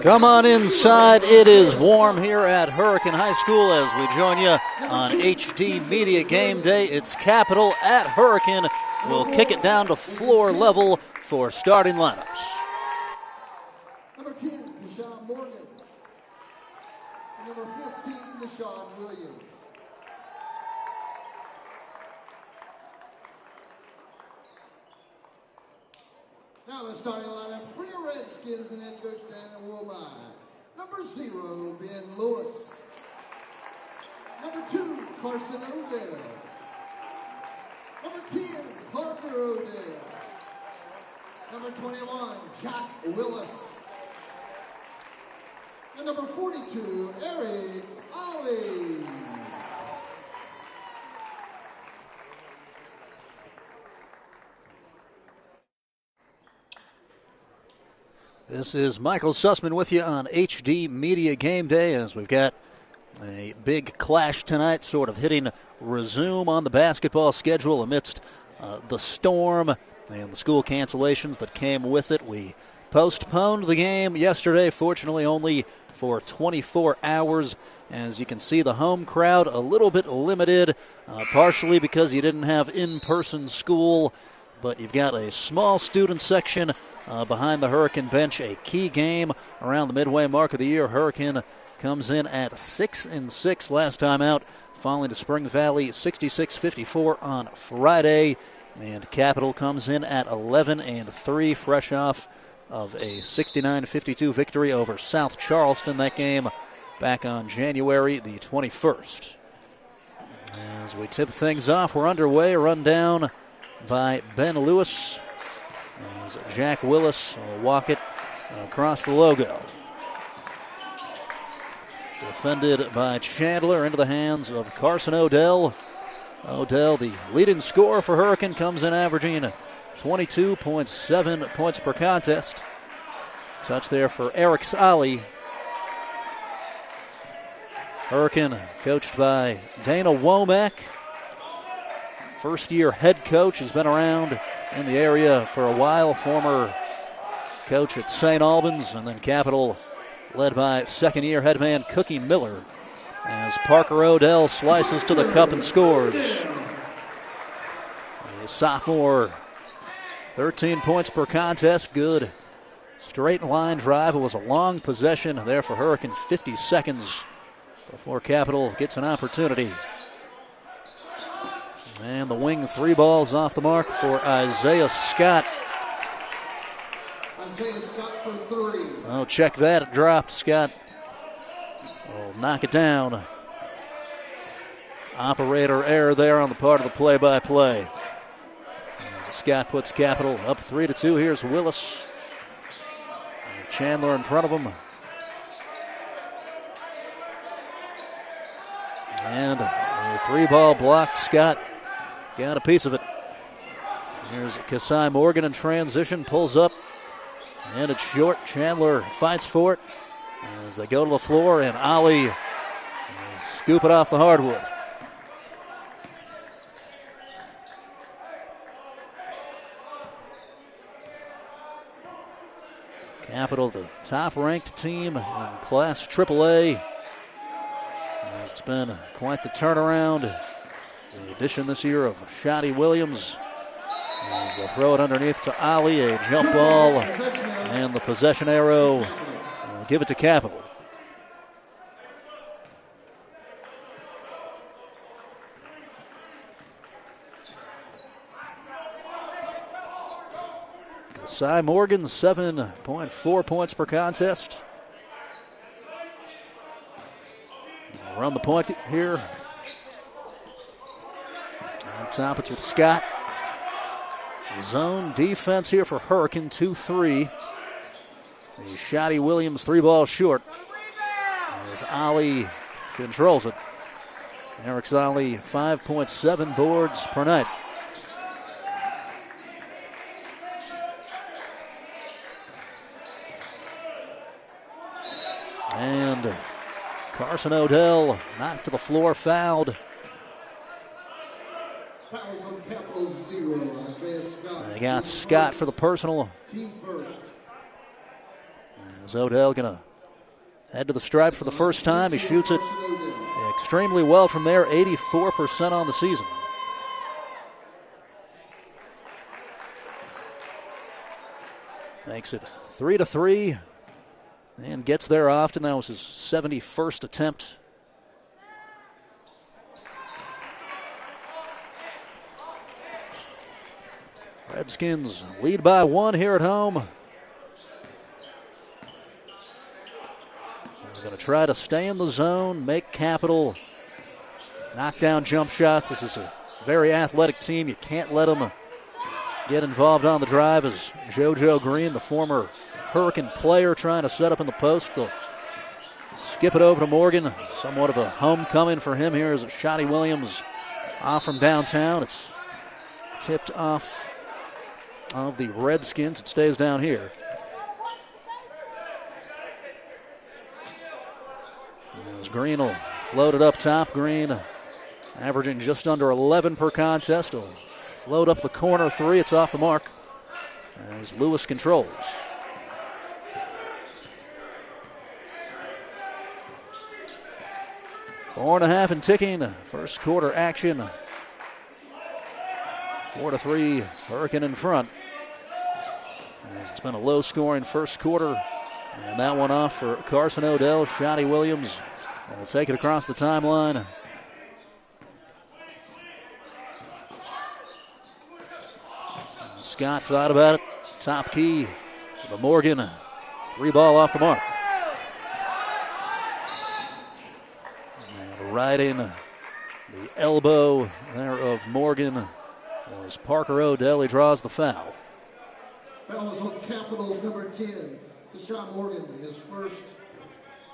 Come on inside. It is warm here at Hurricane High School as we join you on HD Media Game Day. It's Capital at Hurricane. We'll kick it down to floor level for starting lineups. Number 10, Deshaun Morgan. Number 15, Deshaun Williams. Now the starting lineup for the Redskins and head coach Daniel Woolmeyer. Number 0, Ben Lewis. Number 2, Carson Odell. Number 10, Parker Odell. Number 21, Jack Willis. And number 42, Eric Ali. This is Michael Sussman with you on HD Media Game Day as we've got a big clash tonight, sort of hitting resume on the basketball schedule amidst the storm and the school cancellations that came with it. We postponed the game yesterday, fortunately only for 24 hours. As you can see, the home crowd a little bit limited, partially because you didn't have in-person school, but you've got a small student section behind the Hurricane bench. A key game around the midway mark of the year. Hurricane comes in at 6-6 last time out, falling to Spring Valley 66-54 on Friday. And Capital comes in at 11-3, fresh off of a 69-52 victory over South Charleston. That game back on January the 21st. As we tip things off, we're underway, run down by Ben Lewis. As Jack Willis will walk it across the logo. Defended by Chandler into the hands of Carson Odell. Odell, the leading scorer for Hurricane, comes in averaging 22.7 points per contest. Touch there for Eric Ali. Hurricane coached by Dana Womack. First-year head coach, has been around in the area for a while. Former coach at St. Albans, and then Capital led by second-year head man Cookie Miller. As Parker Odell slices to the cup and scores. A sophomore, 13 points per contest. Good straight line drive. It was a long possession there for Hurricane, 50 seconds before Capital gets an opportunity. And the wing three balls off the mark for Isaiah Scott. Isaiah Scott for 3. Oh, check that. It dropped. Scott will knock it down. Operator error there on the part of the play-by-play. As Scott puts Capital up 3-2. Here's Willis. Chandler in front of him. And a three-ball blocked. Scott got a piece of it. Here's Kasai Morgan in transition, pulls up, and it's short. Chandler fights for it as they go to the floor, and Ali scoop it off the hardwood. Capital, the top-ranked team in Class AAA. It's been quite the turnaround. The addition this year of Shotty Williams. As they throw it underneath to Ali, a jump ball, and the possession arrow will give it to Capital. Cy Morgan, 7.4 points per contest. Run the point here. On top, it's with Scott. Zone defense here for Hurricane, 2-3. The Shotty Williams three ball short as Ali controls it. Eric Ali, 5.7 boards per night. And Carson Odell knocked to the floor, fouled. Fouls on Capital 0. Isaiah Scott. They got Scott for the personal. Team first. As Odell going to Head to the stripe for the first time. He shoots it extremely well from there, 84% on the season. Makes it 3-3 and gets there often. That was his 71st attempt. Redskins lead by 1 here at home. They're going to try to stay in the zone, make capital, knock down jump shots. This is a very athletic team. You can't let them get involved on the drive. As JoJo Green, the former Hurricane player, trying to set up in the post. They'll skip it over to Morgan. Somewhat of a homecoming for him here as Shotty Williams off from downtown. It's tipped off of the Redskins. It stays down here. As Green will float it up top. Green averaging just under 11 per contest. Will float up the corner 3. It's off the mark as Lewis controls. Four and a half and ticking. First quarter action. 4-3, Hurricane in front. As it's been a low-scoring first quarter. And that one off for Carson Odell. Shotty Williams will take it across the timeline. Scott thought about it. Top key to the Morgan. 3 ball off the mark. And riding the elbow there of Morgan was Parker Odell. He draws the foul. Foul is on Capitals number 10, Deshaun Morgan, his first,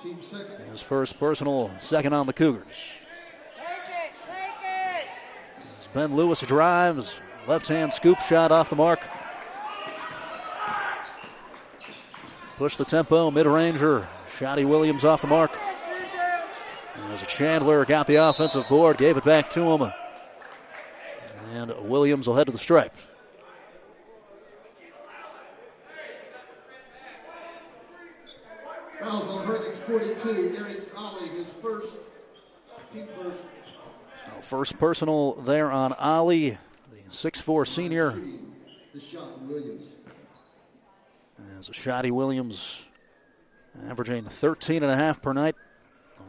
team second. His first personal, second on the Cougars. Take it! As Ben Lewis drives, left-hand scoop shot off the mark. Push the tempo, mid-ranger. Shotty Williams off the mark. As Chandler got the offensive board, gave it back to him. And Williams will head to the stripe. Fouls on Hurricanes 42, Eric's Ollie, his first, team first. First personal there on Ollie, the 6'4 senior. Deshaun Williams. As Shotty Williams averaging 13.5 per night.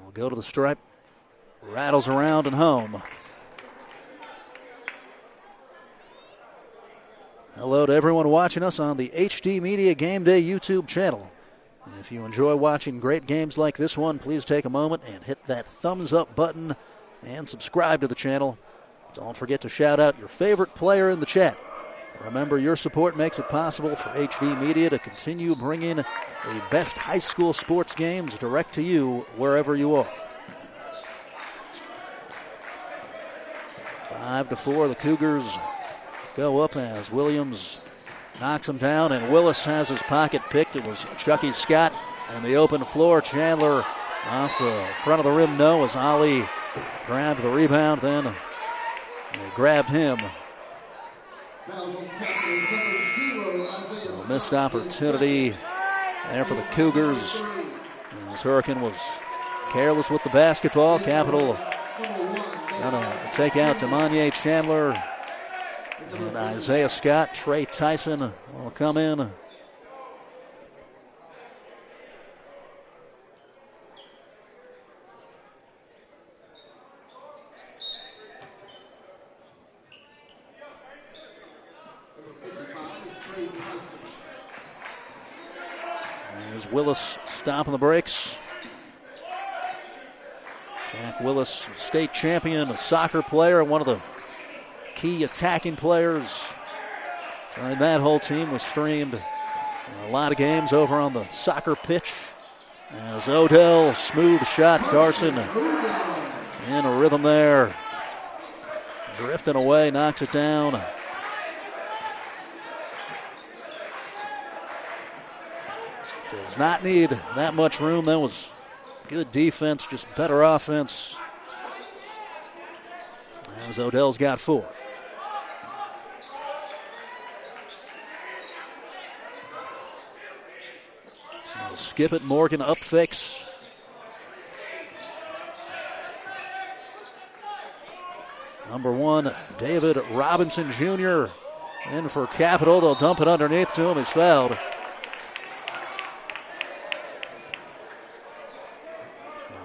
Will go to the stripe. Rattles around and home. Hello to everyone watching us on the HD Media Game Day YouTube channel. If you enjoy watching great games like this one, please take a moment and hit that thumbs up button and subscribe to the channel. Don't forget to shout out your favorite player in the chat. Remember, your support makes it possible for HD Media to continue bringing the best high school sports games direct to you wherever you are. 5-4, the Cougars go up as Williams knocks him down, and Willis has his pocket picked. It was Chucky Scott on the open floor. Chandler off the front of the rim, no, as Ollie grabbed the rebound, then they grabbed him. A missed opportunity there for the Cougars. As Hurricane was careless with the basketball. Capital gonna take out Demonier Chandler. And Isaiah Scott, Trey Tyson will come in. There's Willis stopping the brakes. Jack Willis, state champion, a soccer player, and one of the key attacking players during that whole team. Was streamed a lot of games over on the soccer pitch. As Odell, smooth shot, Carson in a rhythm there. Drifting away, knocks it down. Does not need that much room. That was good defense, just better offense. As Odell's got 4. So skip it, Morgan up fakes. Number 1, David Robinson Jr. in for Capital. They'll dump it underneath to him. He's fouled.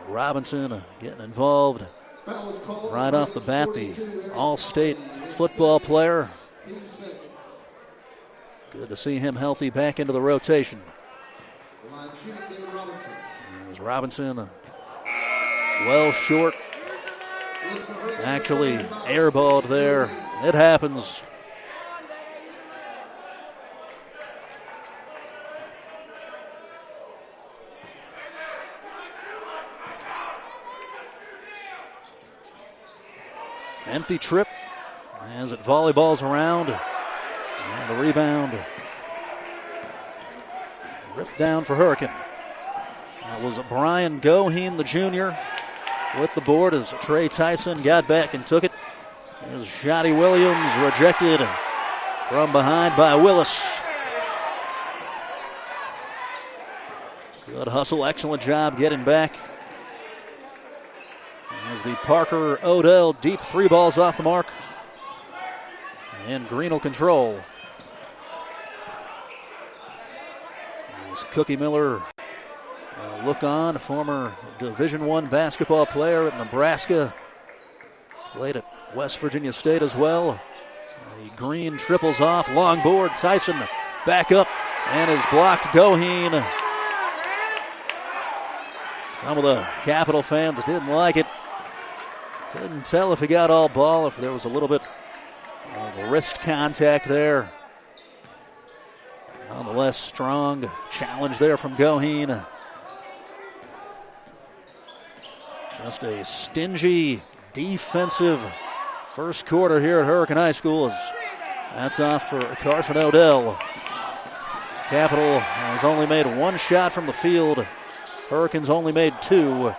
Robinson getting involved right off the bat, the All-State football player. Good to see him healthy back into the rotation. There's Robinson, well short. Actually airballed there. It happens. Empty trip as it volleyballs around. And the rebound ripped down for Hurricane. That was Brian Goheen, the junior, with the board as Trey Tyson got back and took it. There's Shotty Williams rejected from behind by Willis. Good hustle, excellent job getting back. As the Parker Odell deep 3 balls off the mark. And Green will control. As Cookie Miller look on, former Division I basketball player at Nebraska. Played at West Virginia State as well. The Green triples off, long board, Tyson back up and is blocked. Goheen. Some of the Capital fans didn't like it. Couldn't tell if he got all ball, if there was a little bit of wrist contact there. Nonetheless, strong challenge there from Goheen. Just a stingy defensive first quarter here at Hurricane High School. That's off for Carson Odell. Capital has only made 1 shot from the field. Hurricanes only made 2.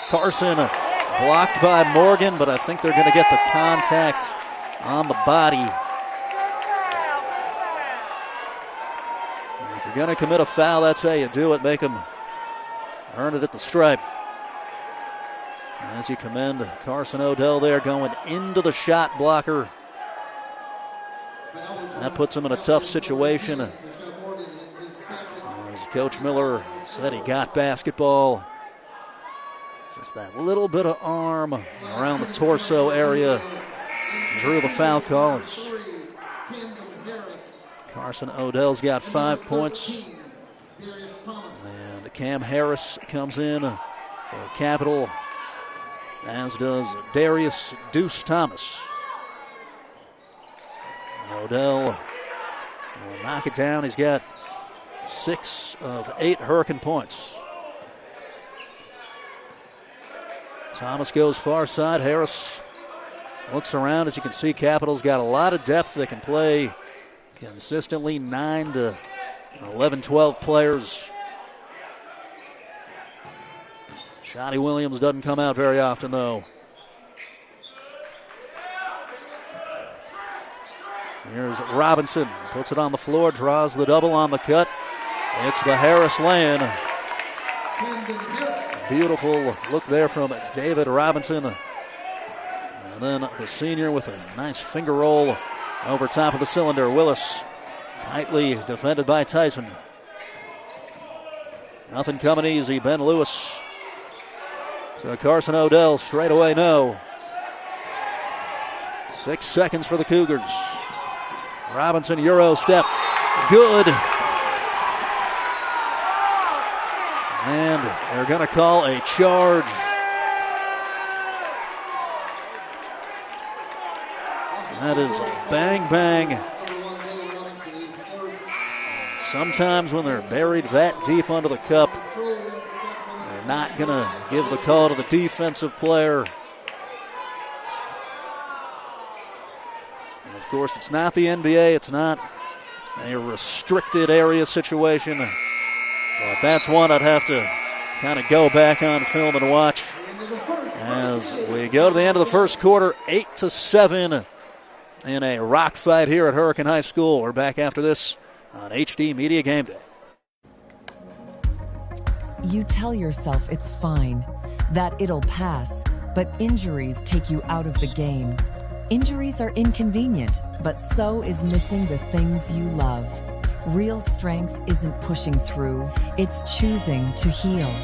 Carson blocked by Morgan, but I think they're going to get the contact on the body. And if you're going to commit a foul, that's how you do it. Make them earn it at the stripe. As you commend Carson Odell there going into the shot blocker. That puts him in a tough situation. As Coach Miller said, he got basketball. Just that little bit of arm around the torso area drew the foul call. Carson Odell's got 5 points. And Cam Harris comes in for Capital, as does Darius Deuce Thomas. Odell will knock it down. He's got 6 of 8 Hurricane points. Thomas goes far side. Harris looks around. As you can see, Capital's got a lot of depth. They can play consistently 9 to 11, 12 players. Shotty Williams doesn't come out very often, though. Here's Robinson. Puts it on the floor, draws the double on the cut. It's the Harris lay-in. Beautiful look there from David Robinson. And then the senior with a nice finger roll over top of the cylinder. Willis tightly defended by Tyson. Nothing coming easy. Ben Lewis to Carson Odell. Straight away, no. 6 seconds for the Cougars. Robinson, Euro step. Good. And they're going to call a charge. That is bang, bang. Sometimes when they're buried that deep under the cup, they're not going to give the call to the defensive player. And of course, it's not the NBA. It's not a restricted area situation. But that's one I'd have to kind of go back on film and watch. As we go to the end of the first quarter, 8-7 in a rock fight here at Hurricane High School. We're back after this on HD Media Game Day. You tell yourself it's fine, that it'll pass, but injuries take you out of the game. Injuries are inconvenient, but so is missing the things you love. Real strength isn't pushing through, it's choosing to heal.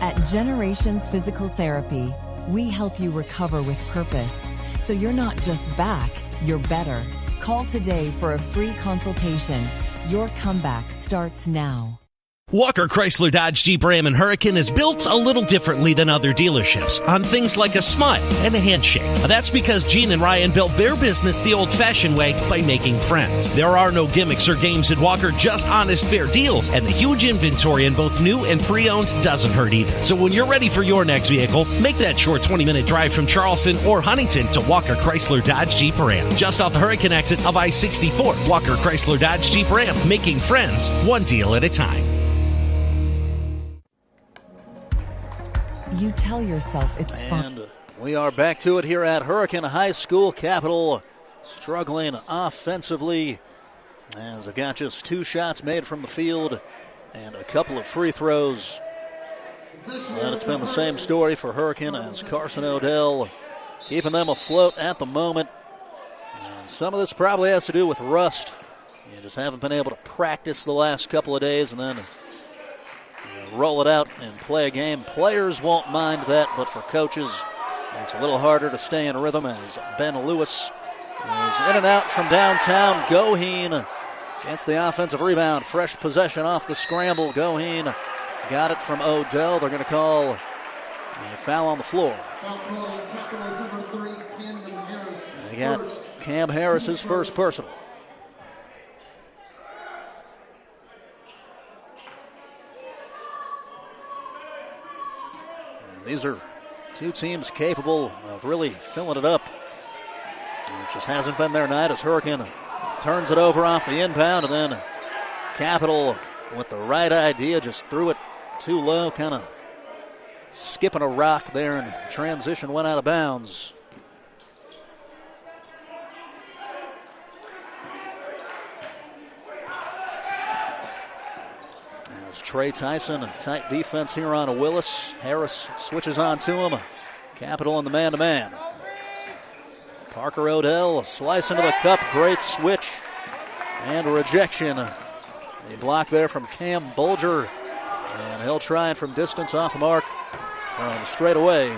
At Generations Physical Therapy, we help you recover with purpose. So you're not just back, you're better. Call today for a free consultation. Your comeback starts now. Walker Chrysler Dodge Jeep Ram and Hurricane is built a little differently than other dealerships on things like a smile and a handshake. That's because Gene and Ryan built their business the old-fashioned way by making friends. There are no gimmicks or games at Walker, just honest, fair deals, and the huge inventory in both new and pre-owns doesn't hurt either. So when you're ready for your next vehicle, make that short 20-minute drive from Charleston or Huntington to Walker Chrysler Dodge Jeep Ram. Just off the Hurricane exit of I-64, Walker Chrysler Dodge Jeep Ram, making friends one deal at a time. You tell yourself it's fun. And we are back to it here at Hurricane High School. Capital struggling offensively as they've got just 2 shots made from the field and a couple of free throws. And it's been the same story for Hurricane as Carson Odell keeping them afloat at the moment. And some of this probably has to do with rust. You just haven't been able to practice the last couple of days and then roll it out and play a game. Players won't mind that, but for coaches, it's a little harder to stay in rhythm as Ben Lewis is in and out from downtown. Goheen gets the offensive rebound. Fresh possession off the scramble. Goheen got it from Odell. They're going to call a foul on the floor. They got Cam Harris's first personal. These are 2 teams capable of really filling it up. It just hasn't been their night as Hurricane turns it over off the inbound, and then Capital with the right idea just threw it too low, kind of skipping a rock there, and transition went out of bounds. Trey Tyson, tight defense here on a Willis. Harris switches on to him. Capital in the man-to-man. Parker Odell, slice into the cup. Great switch and rejection. A block there from Cam Bulger. And he'll try it from distance off the mark from straight away.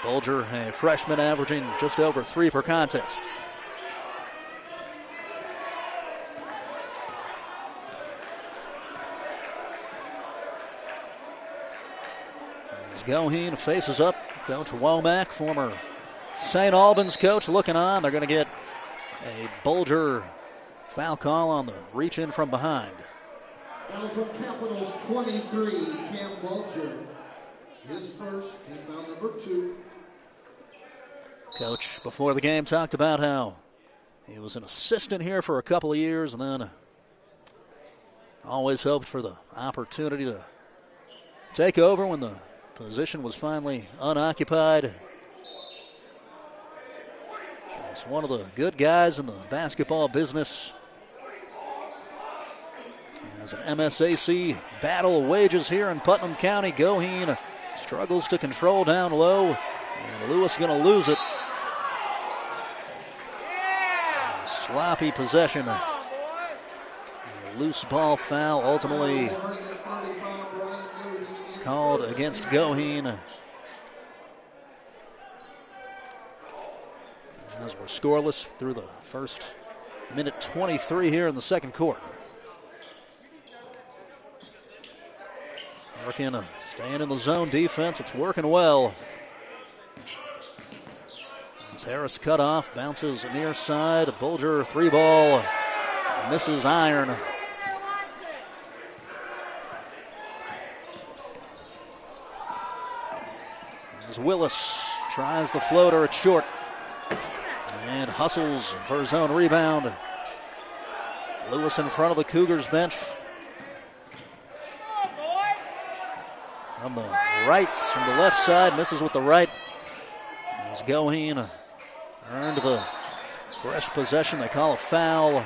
Bulger, a freshman, averaging just over 3 per contest. Goheen faces up. Coach Womack, former St. Albans coach, looking on. They're going to get a Bulger foul call on the reach in from behind. Fouls on Capitals 23, Cam Bulger. His first, team foul number 2. Coach, before the game, talked about how he was an assistant here for a couple of years and then always hoped for the opportunity to take over when the position was finally unoccupied. He's one of the good guys in the basketball business. As an MSAC battle wages here in Putnam County, Goheen struggles to control down low, and Lewis going to lose it. Sloppy possession. A loose ball foul ultimately called against Goheen. As we're scoreless through the first minute 23 here in the second quarter. Hurricane staying in the zone defense. It's working well. As Harris cut off, bounces near side. Bulger 3-ball, misses iron. As Willis tries the floater, it's short. And hustles for his own rebound. Lewis in front of the Cougars bench. From the right, from the left side, misses with the right. As Goheen earned the fresh possession. They call a foul.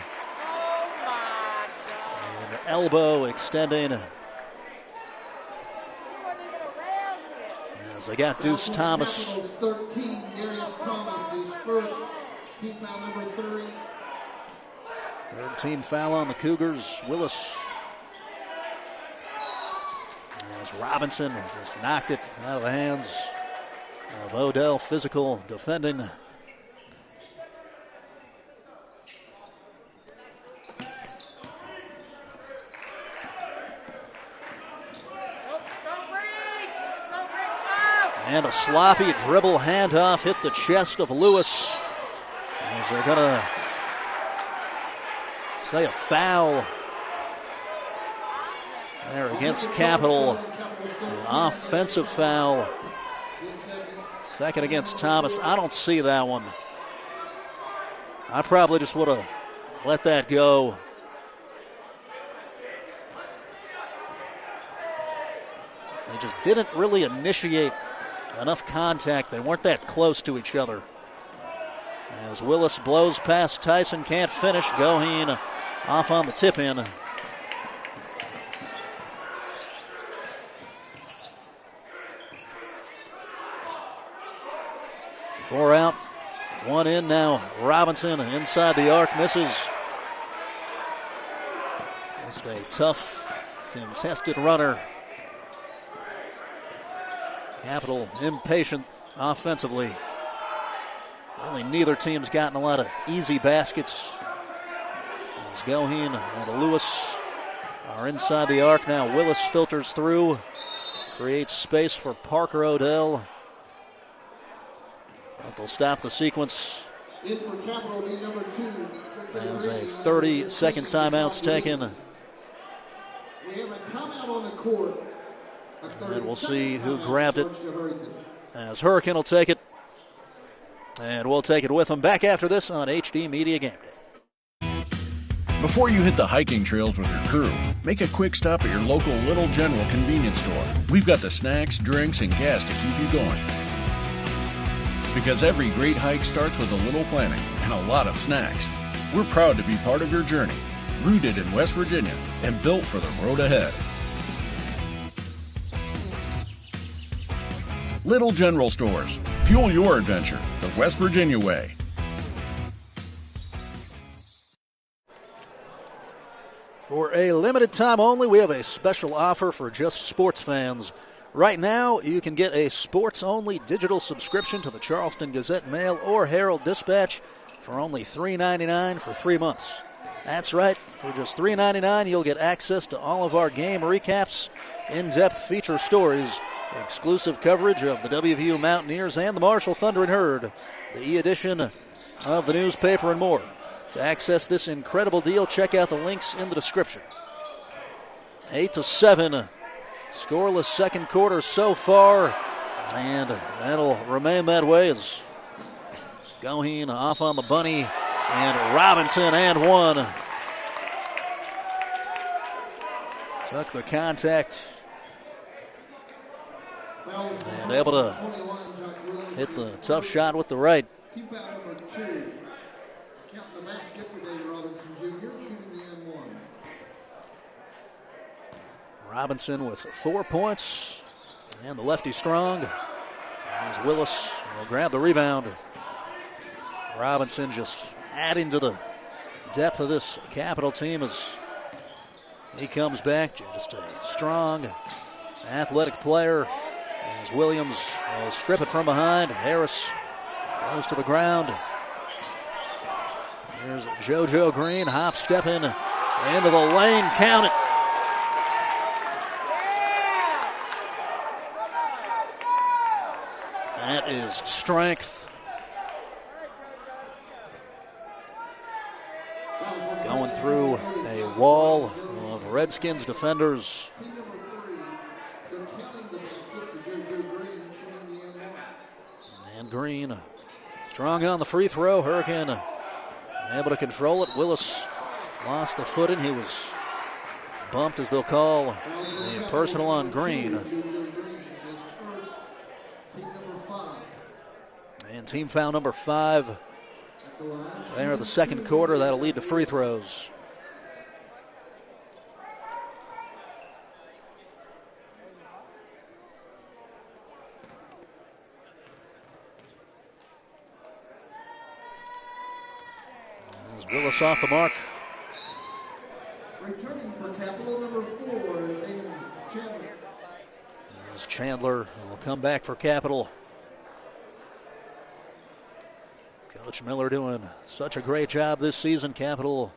And elbow extending. As they got Deuce Thomas. 13, Darius Thomas, his first, Team foul number 30. Third team foul on the Cougars. Willis. As Robinson just knocked it out of the hands of Odell. Physical defending. And a sloppy dribble handoff hit the chest of Lewis. As they're going to say a foul there against Capital. An offensive foul. Second against Thomas. I don't see that one. I probably just would have let that go. They just didn't really initiate enough contact. They weren't that close to each other. As Willis blows past Tyson, can't finish. Goheen off on the tip in. Four out, one in now. Robinson inside the arc, misses. Just a tough, contested runner. Capital impatient offensively. Really, neither team's gotten a lot of easy baskets. As Goheen and Lewis are inside the arc now. Willis filters through, creates space for Parker Odell. But they'll stop the sequence. In for Capital, be number 2. As a 30-second timeout's taken. We have a timeout on the court. And we'll see who grabbed it. As Hurricane will take it. And we'll take it with them. Back after this on HD Media Game Day. Before you hit the hiking trails with your crew, make a quick stop at your local Little General convenience store. We've got the snacks, drinks, and gas to keep you going. Because every great hike starts with a little planning and a lot of snacks. We're proud to be part of your journey, rooted in West Virginia and built for the road ahead. Little General Stores. Fuel your adventure the West Virginia way. For a limited time only, we have a special offer for just sports fans. Right now, you can get a sports-only digital subscription to the Charleston Gazette-Mail or Herald-Dispatch for only $3.99 for 3 months. That's right, for just $3.99, you'll get access to all of our game recaps, in-depth feature stories, exclusive coverage of the WVU Mountaineers and the Marshall Thunder and Herd, the e-edition of the newspaper, and more. To access this incredible deal, check out the links in the description. 8-7, scoreless second quarter so far, and that'll remain that way as Goheen off on the bunny, and Robinson and one. Took the contact and able to hit the tough shot with the right. Team foul number 2. Count the basket for David Robinson Jr. shooting the N1. Robinson with 4 points, and the lefty strong. As Willis will grab the rebound. Robinson just adding to the depth of this Capital team as he comes back. Just a strong, athletic player. As Williams will strip it from behind. Harris goes to the ground. Here's JoJo Green, hop stepping into the lane, count it. That is strength. Going through a wall of Redskins defenders. Team number 3, they're counting the basket to JoJo Green shooting the N1. And Green strong on the free throw. Hurricane able to control it. Willis lost the footing. He was bumped, as they'll call a personal on Green. JoJo Green is first. Team number 5. And team foul number 5 At the line. there in the second quarter. That'll lead to free throws. As Willis off the mark. Returning for Capital, number 4, David Chandler. As Chandler will come back for Capital. Coach Miller doing such a great job this season. Capital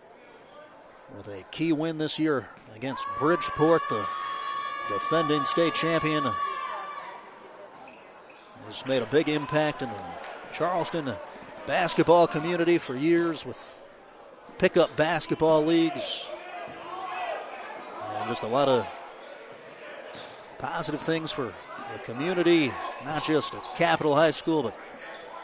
with a key win this year against Bridgeport, the defending state champion. Has made a big impact in the Charleston basketball community for years with pickup basketball leagues. And just a lot of positive things for the community, not just at Capital High School, but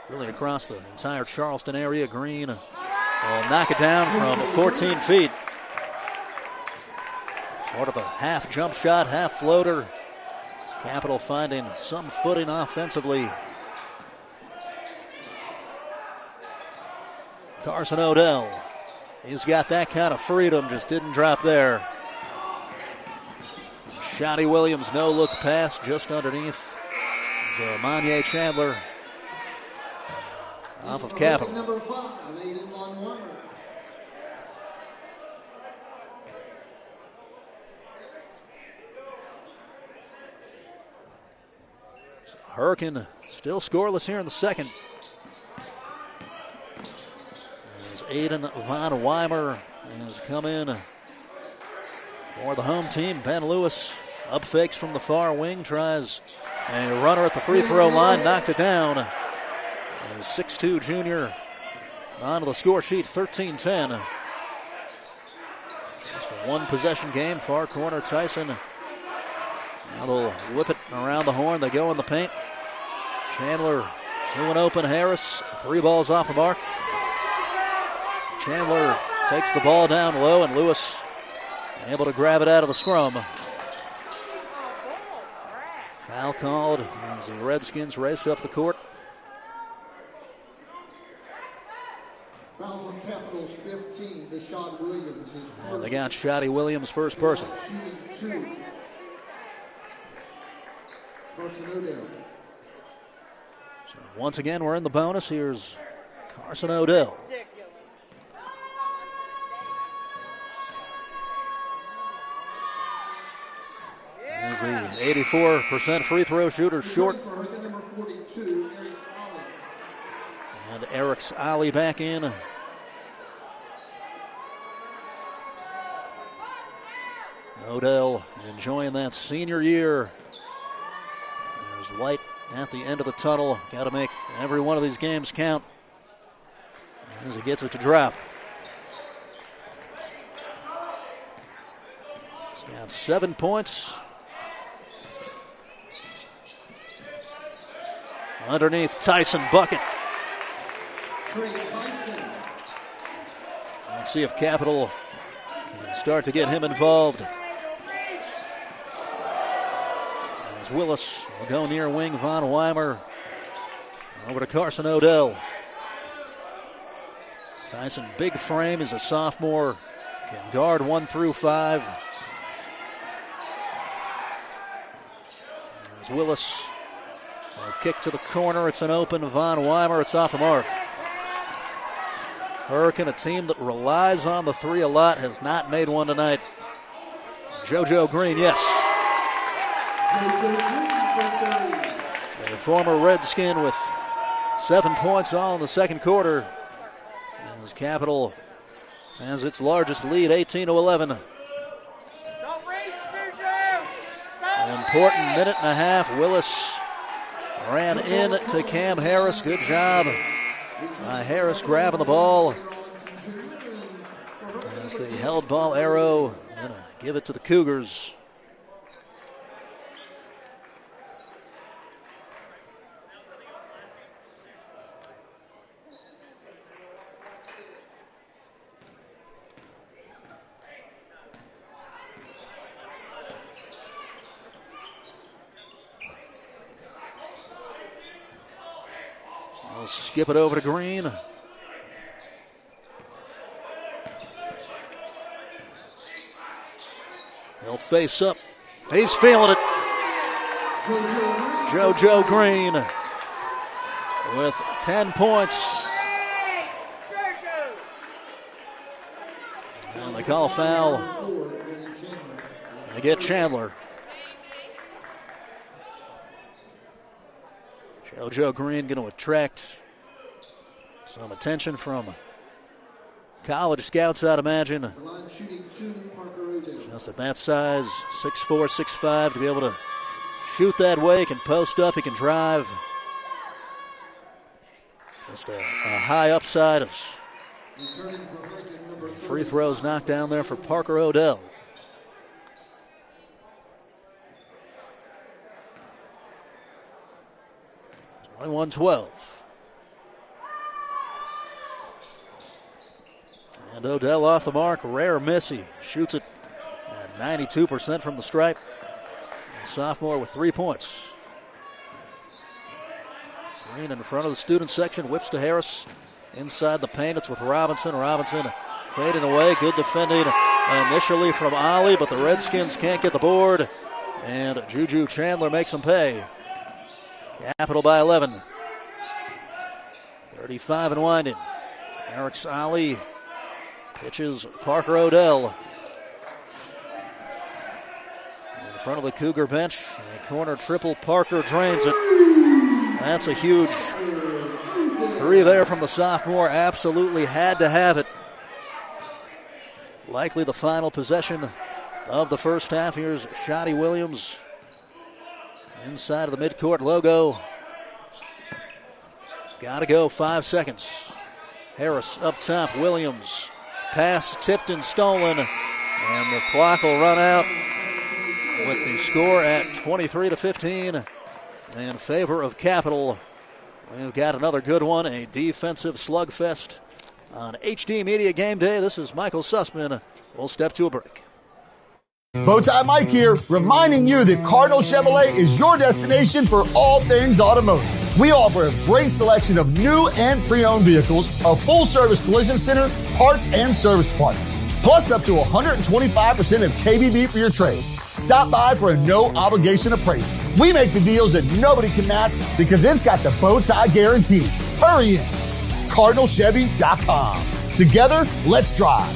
really across the entire Charleston area. Green will knock it down from 14 feet. Sort of a half jump shot, half floater. Capital finding some footing offensively. Carson Odell, he's got that kind of freedom, just didn't drop there. Shotty Williams, no look pass, just underneath. Monye Chandler off of Capital. Number 5, Aiden Von Weimer. Hurricane still scoreless here in the second. As Aiden Von Weimer has come in for the home team. Ben Lewis up fakes from the far wing, tries a runner at the free throw line, knocked it down. A 6'2 junior onto the score sheet, 13-10. Just a one possession game, far corner Tyson. Now they'll whip it around the horn, they go in the paint. Chandler to an open Harris, 3 balls off the mark. Chandler takes the ball down low, and Lewis able to grab it out of the scrum. Foul called as the Redskins raced up the court. Fouls on Capitals 15, Deshaun Williams. And they got Shotty Williams first person. Shooting 2. Carson Odell. So once again, we're in the bonus. Here's Carson Odell. As the 84% free throw shooter short. Number 42, And Eric's Ollie back in. Odell enjoying that senior year. There's light at the end of the tunnel. Got to make every one of these games count as he gets it to drop. He's got 7 points. Underneath Tyson, bucket. Let's see if Capital can start to get him involved. As Willis will go near wing, Von Weimer over to Carson Odell. Tyson, big frame, is a sophomore, can guard 1 through 5. As Willis will kick to the corner, it's an open Von Weimer, it's off the mark. Hurricane, a team that relies on the 3 a lot, has not made one tonight. JoJo Green, yes. A former Redskin with 7 points all in the second quarter. As Capital has its largest lead, 18-11. An important minute and a half. Willis ran in to Cam Harris. Good job by Harris grabbing the ball. As the held ball arrow, gonna give it to the Cougars. We'll skip it over to Green. He'll face up. He's feeling it. JoJo Green with 10 points. And they call a foul. They get Chandler. JoJo Green going to attract some attention from college scouts, I'd imagine. Just at that size, 6'4", 6'5", to be able to shoot that way. He can post up, he can drive. Just a high upside of free throws knocked down there for Parker Odell. It's 21-12. And Odell off the mark, rare miss. He shoots it at 92% from the stripe. And sophomore with 3 points. Green in front of the student section, whips to Harris. Inside the paint, it's with Robinson. Robinson fading away, good defending initially from Ollie, but the Redskins can't get the board. And Juju Chandler makes them pay. Capital by 11. 35 and winding. Eric's Ollie pitches Parker Odell. In front of the Cougar bench. In the corner triple, Parker drains it. That's a huge three there from the sophomore. Absolutely had to have it. Likely the final possession of the first half. Here's Shotty Williams inside of the midcourt logo. Got to go, 5 seconds. Harris up top, Williams. Pass tipped and stolen. And the clock will run out with the score at 23-15 in favor of Capital. We've got another good one, a defensive slugfest on HD Media Game Day. This is Michael Sussman. We'll step to a break. Bowtie Mike here, reminding you that Cardinal Chevrolet is your destination for all things automotive. We offer a great selection of new and pre-owned vehicles, a full-service collision center, parts and service departments, plus up to 125% of KBB for your trade. Stop by for a no-obligation appraisal. We make the deals that nobody can match because it's got the Bowtie guarantee. Hurry in. CardinalChevy.com. Together, let's drive.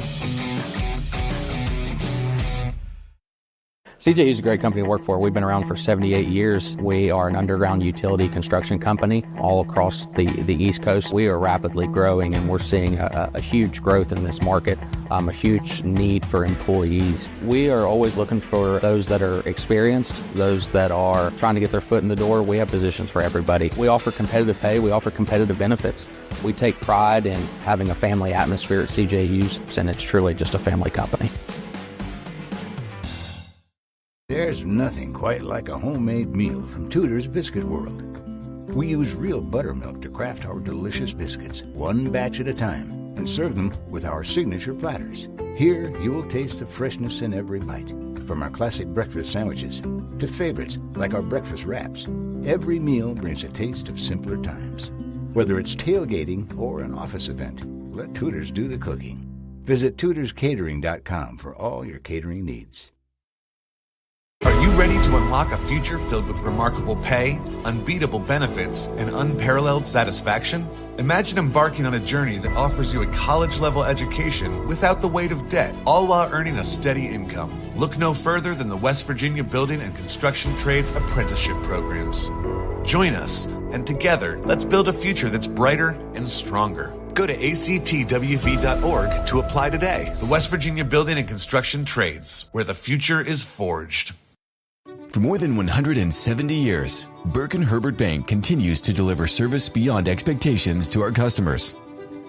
CJU is a great company to work for. We've been around for 78 years. We are an underground utility construction company all across the East Coast. We are rapidly growing, and we're seeing a huge growth in this market, a huge need for employees. We are always looking for those that are experienced, those that are trying to get their foot in the door. We have positions for everybody. We offer competitive pay. We offer competitive benefits. We take pride in having a family atmosphere at CJU's, and it's truly just a family company. There's nothing quite like a homemade meal from Tudor's Biscuit World. We use real buttermilk to craft our delicious biscuits, one batch at a time, and serve them with our signature platters. Here, you'll taste the freshness in every bite. From our classic breakfast sandwiches to favorites like our breakfast wraps, every meal brings a taste of simpler times. Whether it's tailgating or an office event, let Tudor's do the cooking. Visit tudorscatering.com for all your catering needs. Are you ready to unlock a future filled with remarkable pay, unbeatable benefits, and unparalleled satisfaction? Imagine embarking on a journey that offers you a college-level education without the weight of debt, all while earning a steady income. Look no further than the West Virginia Building and Construction Trades Apprenticeship Programs. Join us, and together, let's build a future that's brighter and stronger. Go to actwv.org to apply today. The West Virginia Building and Construction Trades, where the future is forged. For more than 170 years, Burke & Herbert Bank continues to deliver service beyond expectations to our customers.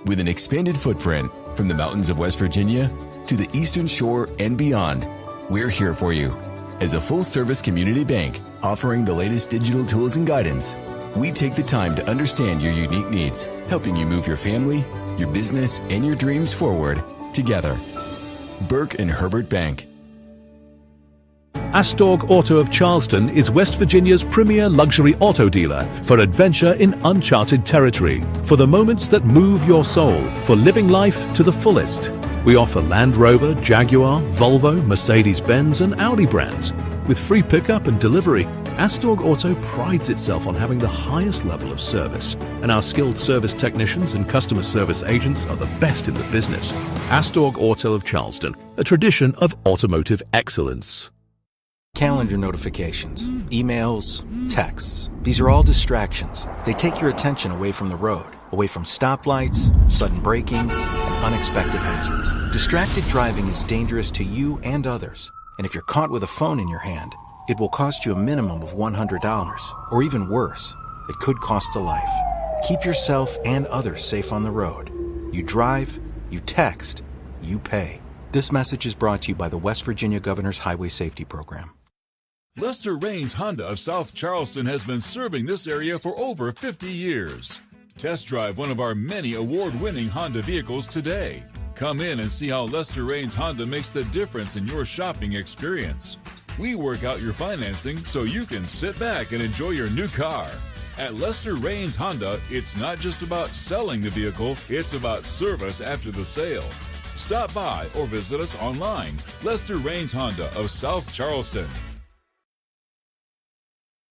With an expanded footprint from the mountains of West Virginia to the Eastern Shore and beyond, we're here for you. As a full-service community bank offering the latest digital tools and guidance, we take the time to understand your unique needs, helping you move your family, your business, and your dreams forward together. Burke & Herbert Bank. Astorg Auto of Charleston is West Virginia's premier luxury auto dealer for adventure in uncharted territory, for the moments that move your soul, for living life to the fullest. We offer Land Rover, Jaguar, Volvo, Mercedes-Benz and Audi brands with free pickup and delivery. Astorg Auto prides itself on having the highest level of service, and our skilled service technicians and customer service agents are the best in the business. Astorg Auto of Charleston, a tradition of automotive excellence. Calendar notifications, emails, texts. These are all distractions. They take your attention away from the road, away from stoplights, sudden braking, and unexpected hazards. Distracted driving is dangerous to you and others. And if you're caught with a phone in your hand, it will cost you a minimum of $100, or even worse, it could cost a life. Keep yourself and others safe on the road. You drive, you text, you pay. This message is brought to you by the West Virginia Governor's Highway Safety Program. Lester Raines Honda of South Charleston has been serving this area for over 50 years. Test drive one of our many award-winning Honda vehicles today. Come in and see how Lester Raines Honda makes the difference in your shopping experience. We work out your financing so you can sit back and enjoy your new car. At Lester Raines Honda, it's not just about selling the vehicle, it's about service after the sale. Stop by or visit us online. Lester Raines Honda of South Charleston.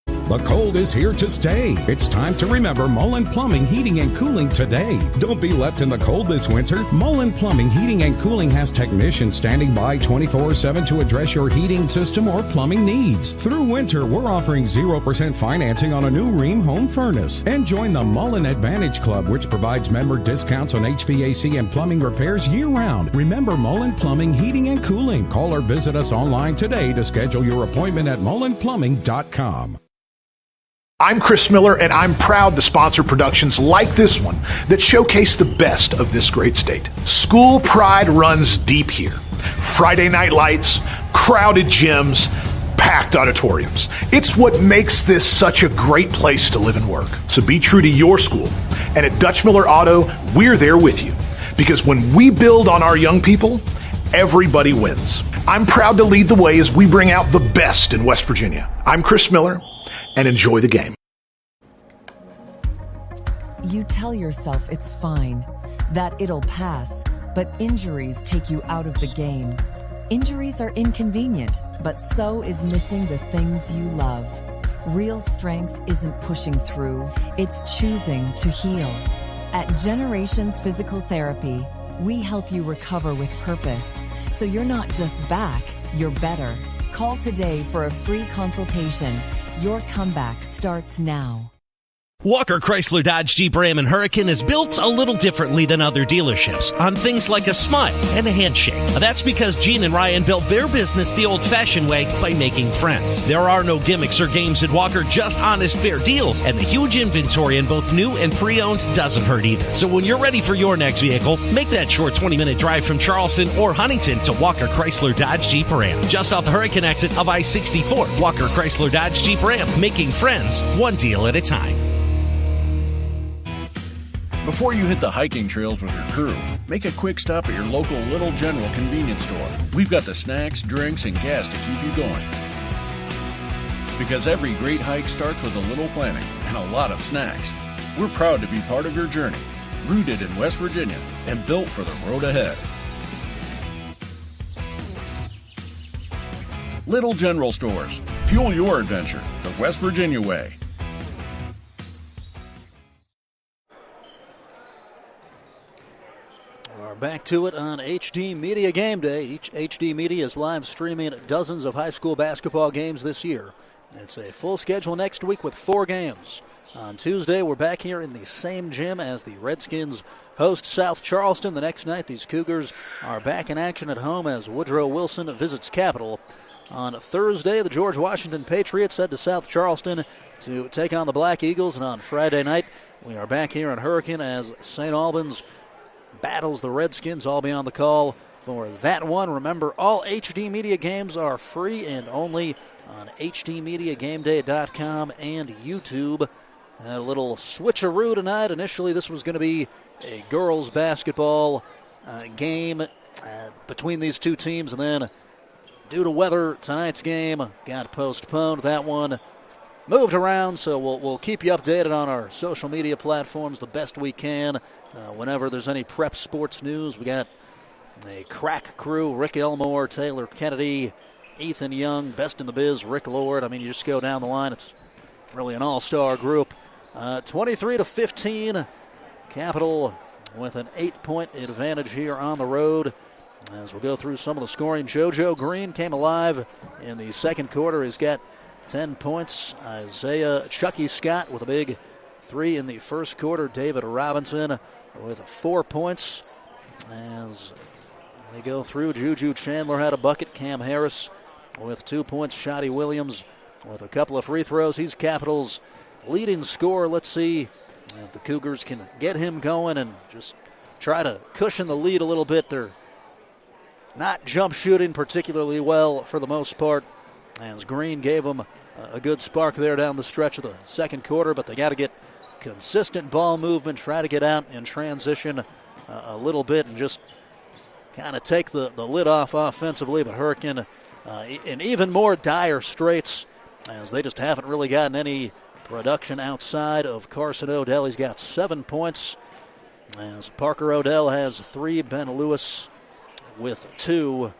The cold is here to stay. It's time to remember Mullen Plumbing, Heating, and Cooling today. Don't be left in the cold this winter. Mullen Plumbing, Heating, and Cooling has technicians standing by 24/7 to address your heating system or plumbing needs. Through winter, we're offering 0% financing on a new Rheem home furnace. And join the Mullen Advantage Club, which provides member discounts on HVAC and plumbing repairs year-round. Remember Mullen Plumbing, Heating, and Cooling. Call or visit us online today to schedule your appointment at mullenplumbing.com. I'm Chris Miller, and I'm proud to sponsor productions like this one that showcase the best of this great state. School pride runs deep here. Friday night lights, crowded gyms, packed auditoriums. It's what makes this such a great place to live and work. So be true to your school. And at Dutch Miller Auto, we're there with you. Because when we build on our young people, everybody wins. I'm proud to lead the way as we bring out the best in West Virginia. I'm Chris Miller, and enjoy the game. You tell yourself it's fine, that it'll pass, but injuries take you out of the game. Injuries are inconvenient, but so is missing the things you love. Real strength isn't pushing through, it's choosing to heal. At Generations Physical Therapy, we help you recover with purpose, so you're not just back, you're better. Call today for a free consultation. Your comeback starts now. Walker Chrysler Dodge Jeep Ram and Hurricane is built a little differently than other dealerships on things like a smile and a handshake. That's because Gene and Ryan built their business the old-fashioned way by making friends. There are no gimmicks or games at Walker, just honest, fair deals, and the huge inventory in both new and pre-owned doesn't hurt either. So when you're ready for your next vehicle, make that short 20-minute drive from Charleston or Huntington to Walker Chrysler Dodge Jeep Ram. Just off the Hurricane exit of I-64, Walker Chrysler Dodge Jeep Ram, making friends one deal at a time. Before you hit the hiking trails with your crew, make a quick stop at your local Little General convenience store. We've got the snacks, drinks, and gas to keep you going. Because every great hike starts with a little planning and a lot of snacks. We're proud to be part of your journey, rooted in West Virginia and built for the road ahead. Little General Stores. Fuel your adventure the West Virginia way. Back to it on HD Media Game Day. Each HD Media is live streaming dozens of high school basketball games this year. It's a full schedule next week with 4 games. On Tuesday, we're back here in the same gym as the Redskins host South Charleston. The next night, these Cougars are back in action at home as Woodrow Wilson visits Capital. On Thursday, the George Washington Patriots head to South Charleston to take on the Black Eagles. And on Friday night, we are back here in Hurricane as St. Albans battles the Redskins. I'll be on the call for that one. Remember, all HD Media games are free and only on hdmediagameday.com and YouTube. A little switcheroo tonight. Initially, this was going to be a girls basketball game between these two teams, and then due to weather, tonight's game got postponed. That one moved around, so we'll keep you updated on our social media platforms the best we can. Whenever there's any prep sports news, we got A crack crew: Rick Elmore, Taylor Kennedy, Ethan Young, best in the biz, Rick Lord. I mean, you just go down the line. It's really an all-star group. 23-15. Capital with an 8-point advantage here on the road. As we go through some of the scoring, JoJo Green came alive in the second quarter. He's got 10 points. Isaiah Chucky Scott with a big 3 in the first quarter. David Robinson with 4 points. As they go through, Juju Chandler had a bucket. Cam Harris with 2 points. Shotty Williams with a couple of free throws. He's Capital's leading scorer. Let's see if the Cougars can get him going and just try to cushion the lead a little bit. They're not jump shooting particularly well for the most part, as Green gave them a good spark there down the stretch of the second quarter, but they got to get consistent ball movement, try to get out in transition a little bit and just kind of take the lid off offensively. But Hurricane in even more dire straits, as they just haven't really gotten any production outside of Carson Odell. He's got 7 points, as Parker Odell has 3, Ben Lewis with 2.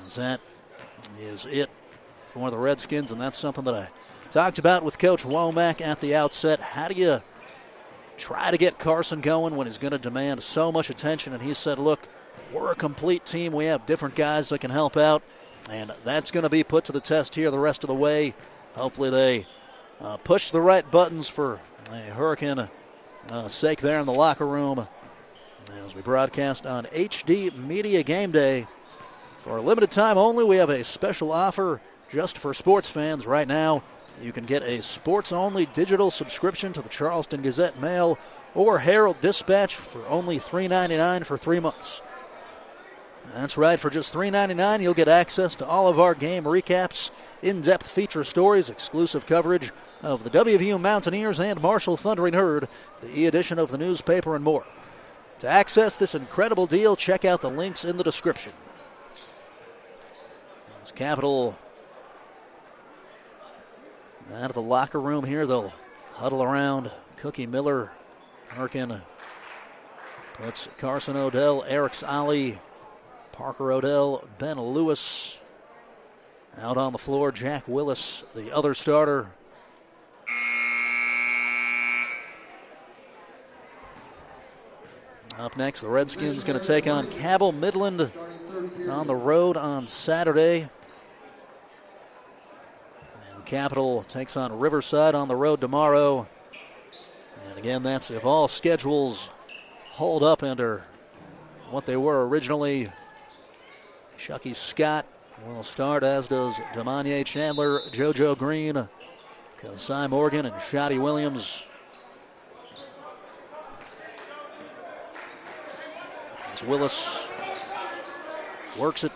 As that is it for the Redskins, and that's something that I talked about with Coach Womack at the outset. How do you try to get Carson going when he's going to demand so much attention? And he said, look, we're a complete team. We have different guys that can help out, and that's going to be put to the test here the rest of the way. Hopefully they push the right buttons for a Hurricane sake there in the locker room. As we broadcast on HD Media Game Day. For a limited time only, we have a special offer just for sports fans right now. You can get a sports-only digital subscription to the Charleston Gazette-Mail or Herald-Dispatch for only $3.99 for 3 months. That's right, for just $3.99, you'll get access to all of our game recaps, in-depth feature stories, exclusive coverage of the WVU Mountaineers and Marshall Thundering Herd, the e-edition of the newspaper, and more. To access this incredible deal, check out the links in the description. As Capital out of the locker room here, they'll huddle around Cookie Miller. Hurricane puts Carson Odell, Eric Ali, Parker Odell, Ben Lewis out on the floor. Jack Willis, the other starter. Up next, the Redskins going to take on Cabell Midland on the road on Saturday. And Capital takes on Riverside on the road tomorrow. And again, that's if all schedules hold up under what they were originally. Chucky Scott will start, as does Damanye Chandler, JoJo Green, Kasai Morgan, and Shotty Williams. As Willis works it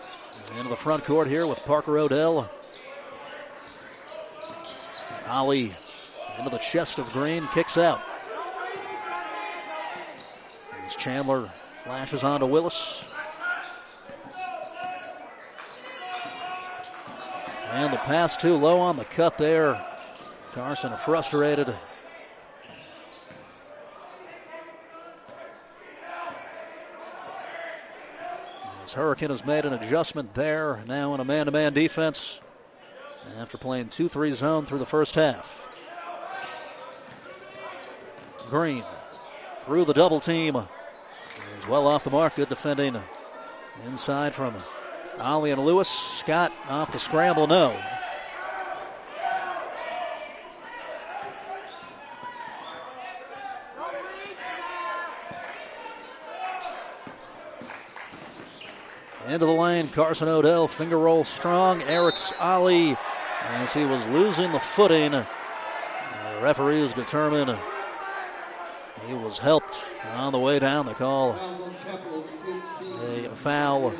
into the front court here with Parker Odell. Ali into the chest of Green, kicks out. As Chandler flashes onto Willis. And the pass too low on the cut there. Carson frustrated. As Hurricane has made an adjustment there, now in a man-to-man defense after playing 2-3 zone through the first half. Green through the double team. He's well off the mark, good defending inside from Ali and Lewis. Scott off the scramble, no. Into the lane, Carson Odell, finger roll strong. Eric Ali, as he was losing the footing. The referee is determined he was helped on the way down. They call a foul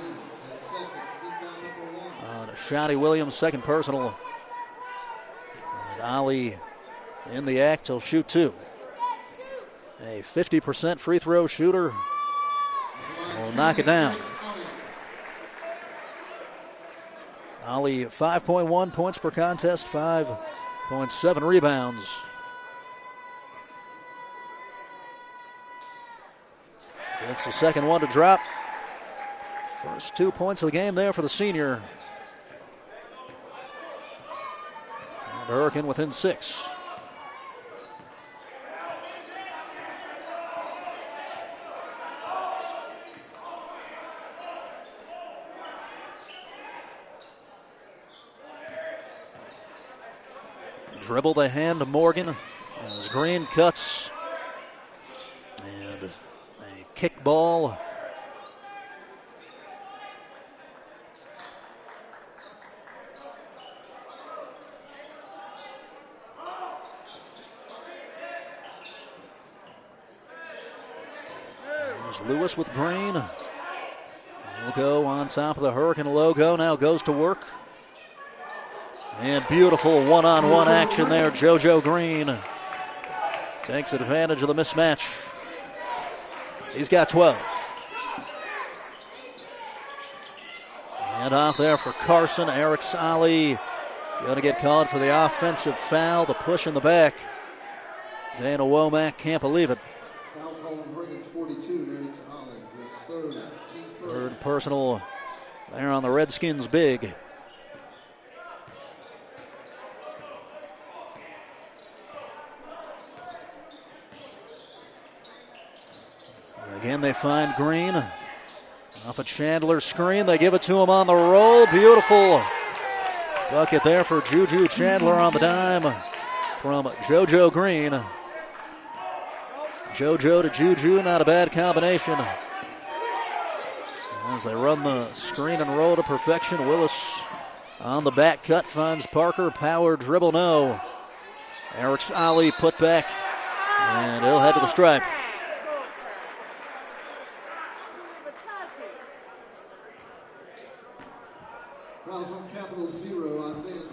on Shotty Williams, second personal. And Ali in the act, he'll shoot 2. A 50% free throw shooter will knock it down. Ali, 5.1 points per contest, 5.7 rebounds. Gets the second one to drop. First 2 points of the game there for the senior. And Hurricane within 6. Dribble the hand to Morgan as Green cuts. And a kick ball. There's Lewis with Green. Logo on top of the Hurricane logo, now goes to work. And beautiful one-on-one action there. JoJo Green takes advantage of the mismatch. He's got 12. And off there for Carson. Eric Solly going to get called for the offensive foul. The push in the back. Dana Womack can't believe it. Foul call on Brigands 42. Eric Solly, his third personal there on the Redskins big. Again, they find Green. Off a Chandler screen. They give it to him on the roll. Beautiful bucket there for Juju Chandler on the dime from JoJo Green. JoJo to Juju, not a bad combination. As they run the screen and roll to perfection, Willis on the back cut finds Parker. Power dribble, no. Eric Ali put back, and he'll head to the stripe.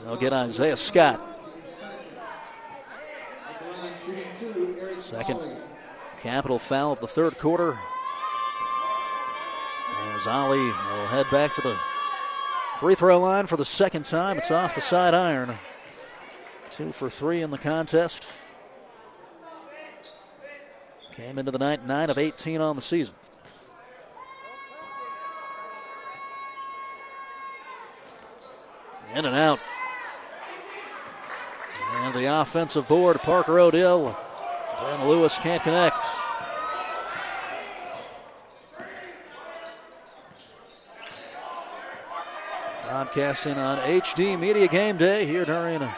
They'll get Isaiah Scott. Second Capital foul of the third quarter. As Ali will head back to the free throw line for the second time. It's off the side iron. 2 for 3 in the contest. Came into the night 9 of 18 on the season. In and out. And the offensive board, Parker Odell. Ben Lewis can't connect. Broadcasting on HD Media Game Day here during a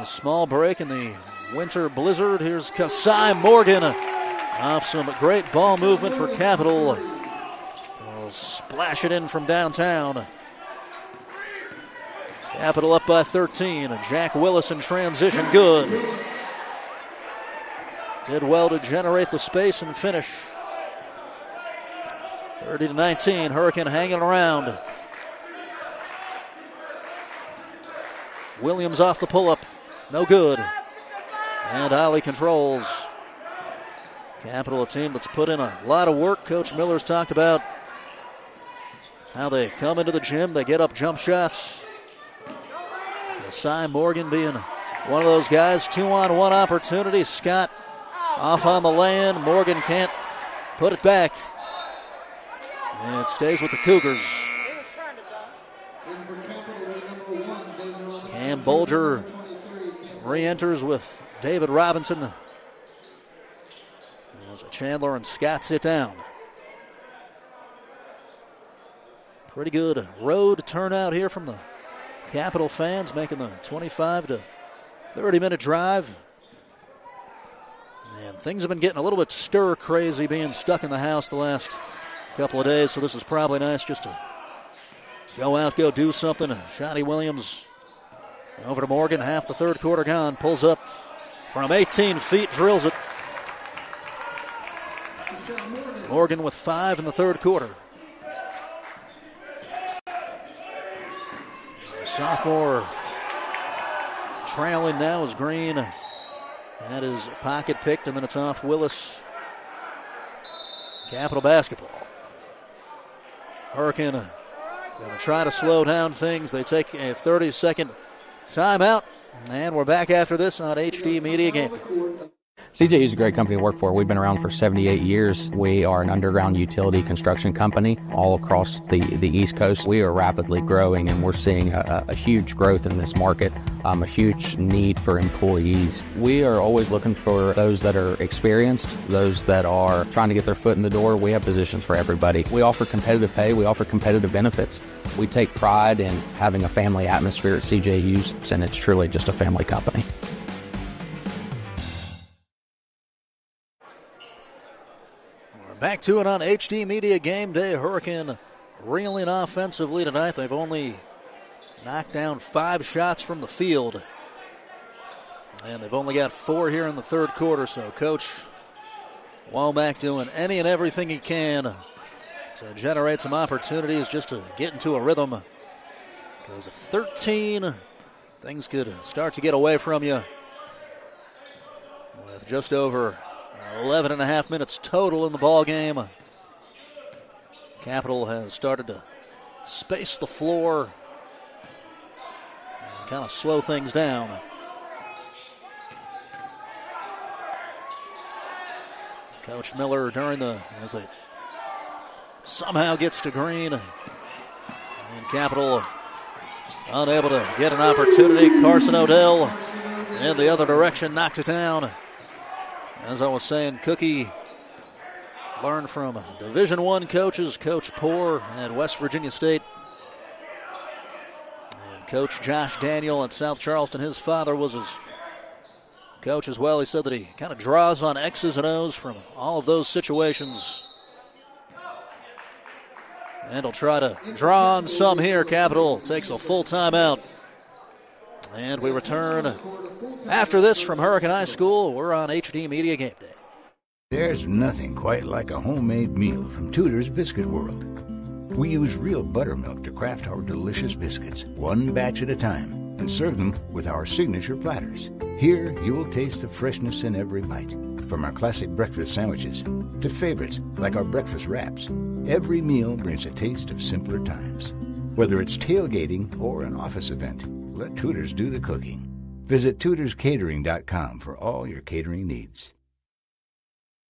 small break in the winter blizzard. Here's Kasai Morgan off some great ball movement for Capital. They'll splash it in from downtown. Capital up by 13. Jack Willis in transition, good. Did well to generate the space and finish. 30-19, Hurricane hanging around. Williams off the pull-up, no good. And Ali controls. Capital, a team that's put in a lot of work. Coach Miller's talked about how they come into the gym, they get up jump shots. Cy Morgan being one of those guys. 2-on-1 opportunity. Scott off on the land. Morgan can't put it back. And it stays with the Cougars. Cam Bolger re-enters with David Robinson. As Chandler and Scott sit down. Pretty good road turnout here from the Capital fans, making the 25 to 30-minute drive. And things have been getting a little bit stir-crazy being stuck in the house the last couple of days, so this is probably nice just to go out, go do something. Shotty Williams over to Morgan, half the third quarter gone, pulls up from 18 feet, drills it. Morgan with 5 in the third quarter. Sophomore trailing now is Green. That is pocket picked, and then it's off Willis. Capital basketball. Hurricane going to try to slow down things. They take a 30-second timeout, and we're back after this on HD Media Game. CJU is a great company to work for. We've been around for 78 years. We are an underground utility construction company all across the East Coast. We are rapidly growing, and we're seeing a huge growth in this market, a huge need for employees. We are always looking for those that are experienced, those that are trying to get their foot in the door. We have positions for everybody. We offer competitive pay. We offer competitive benefits. We take pride in having a family atmosphere at CJU's, and it's truly just a family company. Back to it on HD Media Game Day. Hurricane reeling offensively tonight. They've only knocked down 5 shots from the field, and they've only got 4 here in the third quarter. So Coach Womack doing any and everything he can to generate some opportunities just to get into a rhythm. Because at 13, things could start to get away from you with just over 11 and a half minutes total in the ball game. Capital has started to space the floor and kind of slow things down. Coach Miller as it somehow gets to Green, and Capital unable to get an opportunity. Carson Odell in the other direction knocks it down. As I was saying, Cookie learned from Division I coaches, Coach Poore at West Virginia State, and Coach Josh Daniel at South Charleston. His father was his coach as well. He said that he kind of draws on X's and O's from all of those situations. And he'll try to draw on some here. Capital takes a full timeout. And we return after this from Hurricane High School. We're on HD Media Game Day. There's nothing quite like a homemade meal from Tudor's Biscuit World. We use real buttermilk to craft our delicious biscuits, one batch at a time, and serve them with our signature platters. Here, you'll taste the freshness in every bite. From our classic breakfast sandwiches to favorites like our breakfast wraps, every meal brings a taste of simpler times. Whether it's tailgating or an office event, let Tudor's do the cooking. Visit tudorscatering.com for all your catering needs.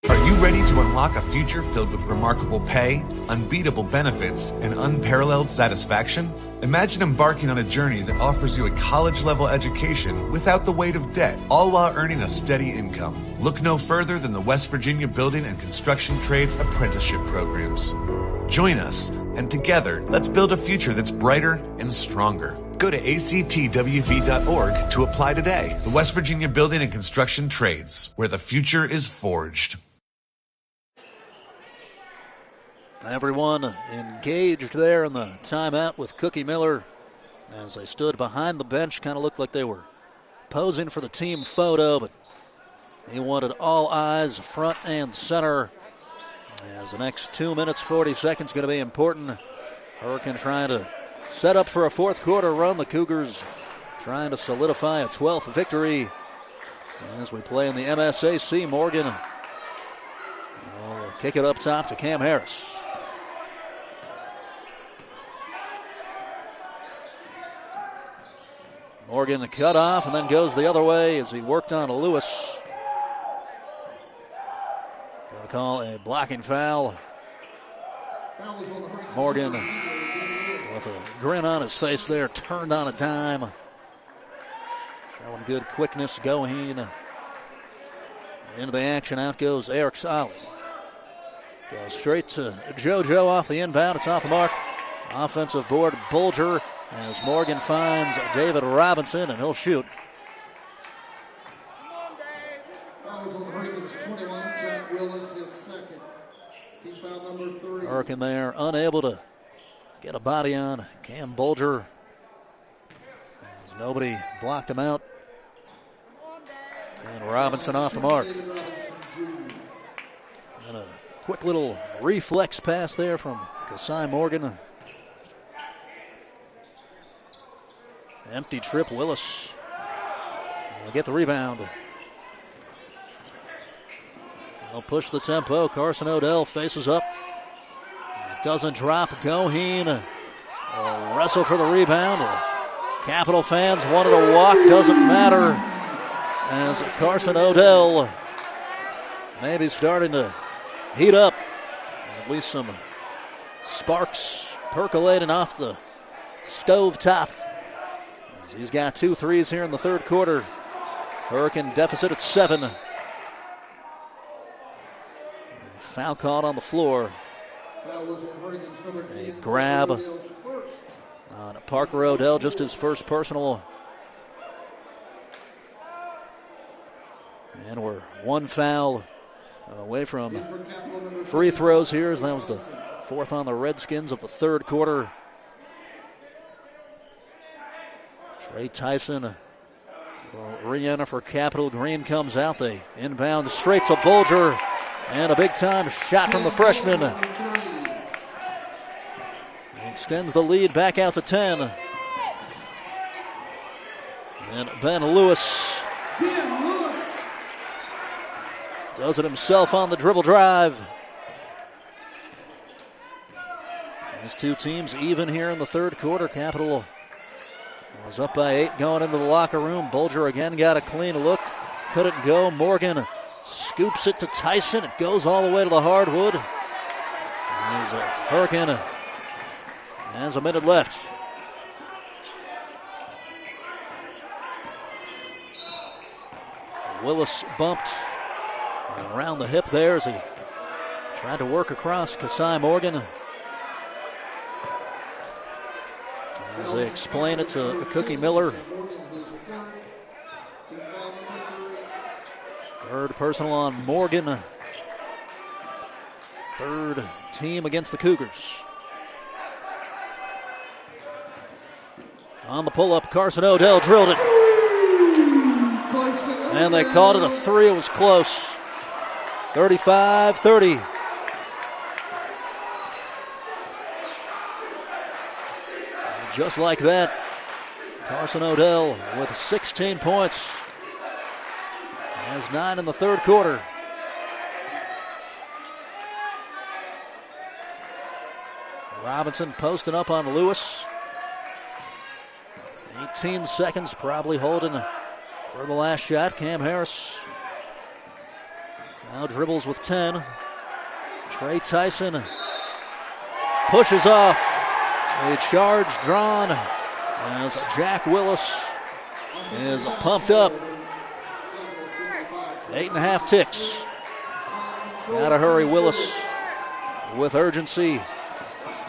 Are you ready to unlock a future filled with remarkable pay, unbeatable benefits, and unparalleled satisfaction? Imagine embarking on a journey that offers you a college-level education without the weight of debt, all while earning a steady income. Look no further than the West Virginia Building and Construction Trades Apprenticeship Programs. Join us, and together, let's build a future that's brighter and stronger. Go to actwv.org to apply today. The West Virginia Building and Construction Trades, where the future is forged. Everyone engaged there in the timeout with Cookie Miller as they stood behind the bench. Kind of looked like they were posing for the team photo, but he wanted all eyes front and center. As the next 2 minutes, 40 seconds going to be important. Hurricane trying to set up for a fourth quarter run. The Cougars trying to solidify a 12th victory as we play in the MSAC. Morgan will kick it up top to Cam Harris. Morgan cut off and then goes the other way as he worked on Lewis. Going to call a blocking foul. Morgan with a grin on his face there, turned on a dime. Showing good quickness, going into the action. Out goes Eric Solly. Goes straight to JoJo off the inbound. It's off the mark. Offensive board, Bulger, as Morgan finds David Robinson, and he'll shoot. Hurricane there, unable to get a body on Cam Bulger, as nobody blocked him out. And Robinson off the mark. And a quick little reflex pass there from Kasai Morgan. Empty trip, Willis will get the rebound. They'll push the tempo. Carson Odell faces up. It doesn't drop. Goheen will wrestle for the rebound. Capital fans wanted a walk. Doesn't matter, as Carson Odell maybe starting to heat up. At least some sparks percolating off the stove top. He's got 2 threes here in the third quarter. Hurricane deficit at 7. Foul caught on the floor. A grab on Parker Odell, just his first personal. And we're 1 foul away from free throws here. That was the 4th on the Redskins of the third quarter. Trey Tyson will re-enter for Capital. Green comes out. They inbound straight to Bulger. And a big-time shot from the freshman. Extends the lead back out to 10. And Ben Lewis does it himself on the dribble drive. These two teams even here in the third quarter. Capital was up by 8 going into the locker room. Bulger again got a clean look. Couldn't go. Morgan scoops it to Tyson. It goes all the way to the hardwood. There's a Hurricane. Has a minute left. Willis bumped around the hip there as he tried to work across Kasai Morgan. As they explain it to Cookie Miller. Third personal on Morgan. Third team against the Cougars. On the pull-up, Carson Odell drilled it. And they called it a 3. It was close. 35-30. Just like that, Carson Odell with 16 points. Has 9 in the third quarter. Robinson posting up on Lewis. 18 seconds, probably holding for the last shot. Cam Harris now dribbles with 10. Trey Tyson pushes off. A charge drawn as Jack Willis is pumped up. 8.5 ticks. Gotta hurry, Willis with urgency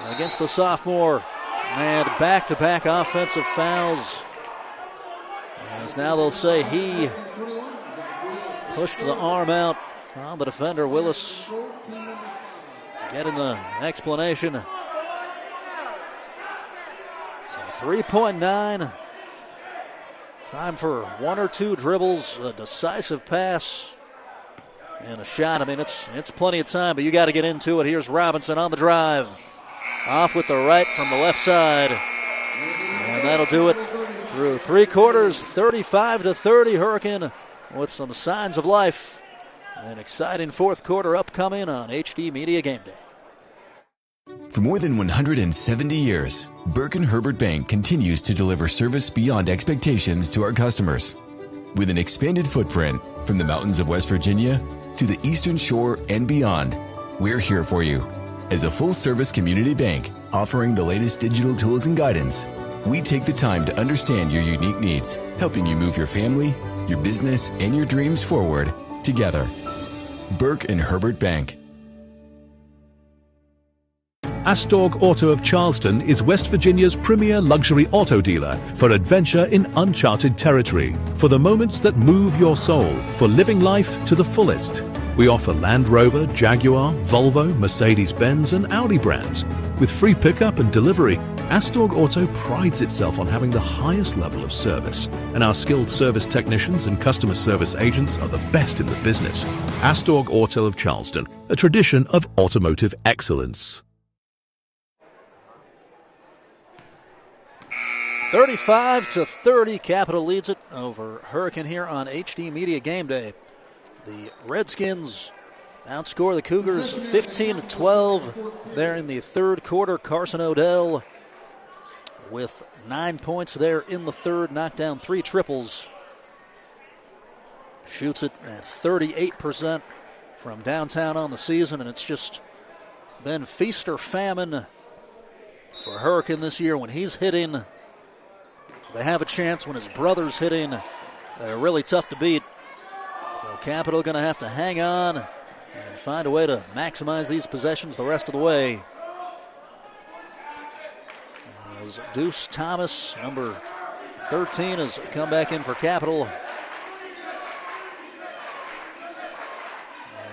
against the sophomore. And back-to-back offensive fouls. As now they'll say he pushed the arm out on the defender. Willis getting the explanation. So 3.9. Time for 1 or 2 dribbles, a decisive pass, and a shot. I mean, it's plenty of time, but you got to get into it. Here's Robinson on the drive. Off with the right from the left side. And that'll do it through 3 quarters, 35-30. Hurricane with some signs of life. An exciting fourth quarter upcoming on HD Media Game Day. For more than 170 years, Burke & Herbert Bank continues to deliver service beyond expectations to our customers. With an expanded footprint from the mountains of West Virginia to the Eastern Shore and beyond, we're here for you. As a full-service community bank offering the latest digital tools and guidance, we take the time to understand your unique needs, helping you move your family, your business, and your dreams forward together. Burke & Herbert Bank. Astorg Auto of Charleston is West Virginia's premier luxury auto dealer for adventure in uncharted territory, for the moments that move your soul, for living life to the fullest. We offer Land Rover, Jaguar, Volvo, Mercedes-Benz and Audi brands. With free pickup and delivery, Astorg Auto prides itself on having the highest level of service, and our skilled service technicians and customer service agents are the best in the business. Astorg Auto of Charleston, a tradition of automotive excellence. 35-30, Capital leads it over Hurricane here on HD Media Game Day. The Redskins outscore the Cougars 15-12 there in the third quarter. Carson Odell with 9 points there in the third, knocked down 3 triples. Shoots it at 38% from downtown on the season, and it's just been feast or famine for Hurricane this year. When he's hitting, they have a chance. When his brother's hitting, they're really tough to beat. So Capital going to have to hang on and find a way to maximize these possessions the rest of the way. As Deuce Thomas, number 13, has come back in for Capital.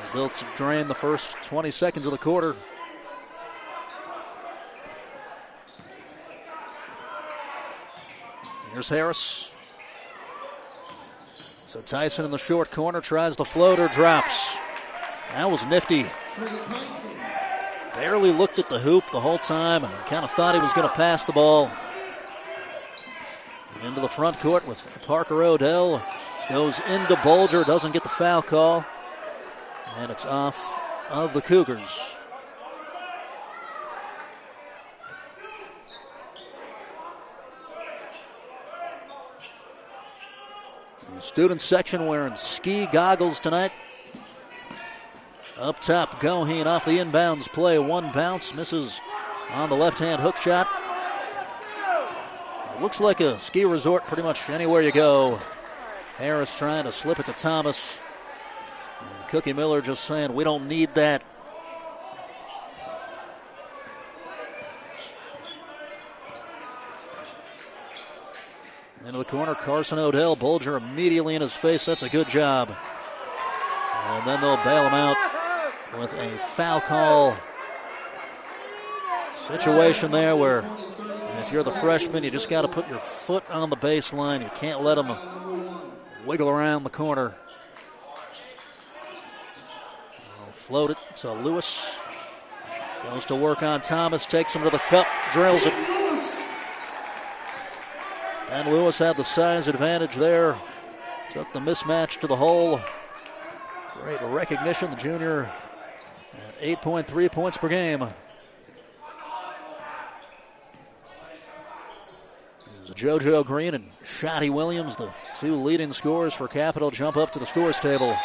As they'll drain the first 20 seconds of the quarter. Here's Harris. So Tyson in the short corner tries the floater, drops. That was nifty. Barely looked at the hoop the whole time. Kind of thought he was going to pass the ball. Into the front court with Parker Odell. Goes into Bulger, doesn't get the foul call. And it's off of the Cougars. The student section wearing ski goggles tonight. Up top, Goheen off the inbounds play. One bounce, misses on the left-hand hook shot. It looks like a ski resort pretty much anywhere you go. Harris trying to slip it to Thomas. And Cookie Miller just saying, we don't need that. Into the corner, Carson Odell. Bulger immediately in his face. That's a good job. And then they'll bail him out with a foul call situation there where if you're the freshman, you just got to put your foot on the baseline. You can't let him wiggle around the corner. They'll float it to Lewis. Goes to work on Thomas, takes him to the cup, drills it. And Lewis had the size advantage there. Took the mismatch to the hole. Great recognition, the junior at 8.3 points per game. JoJo Green and Shotty Williams, the two leading scorers for Capital, jump up to the scores table.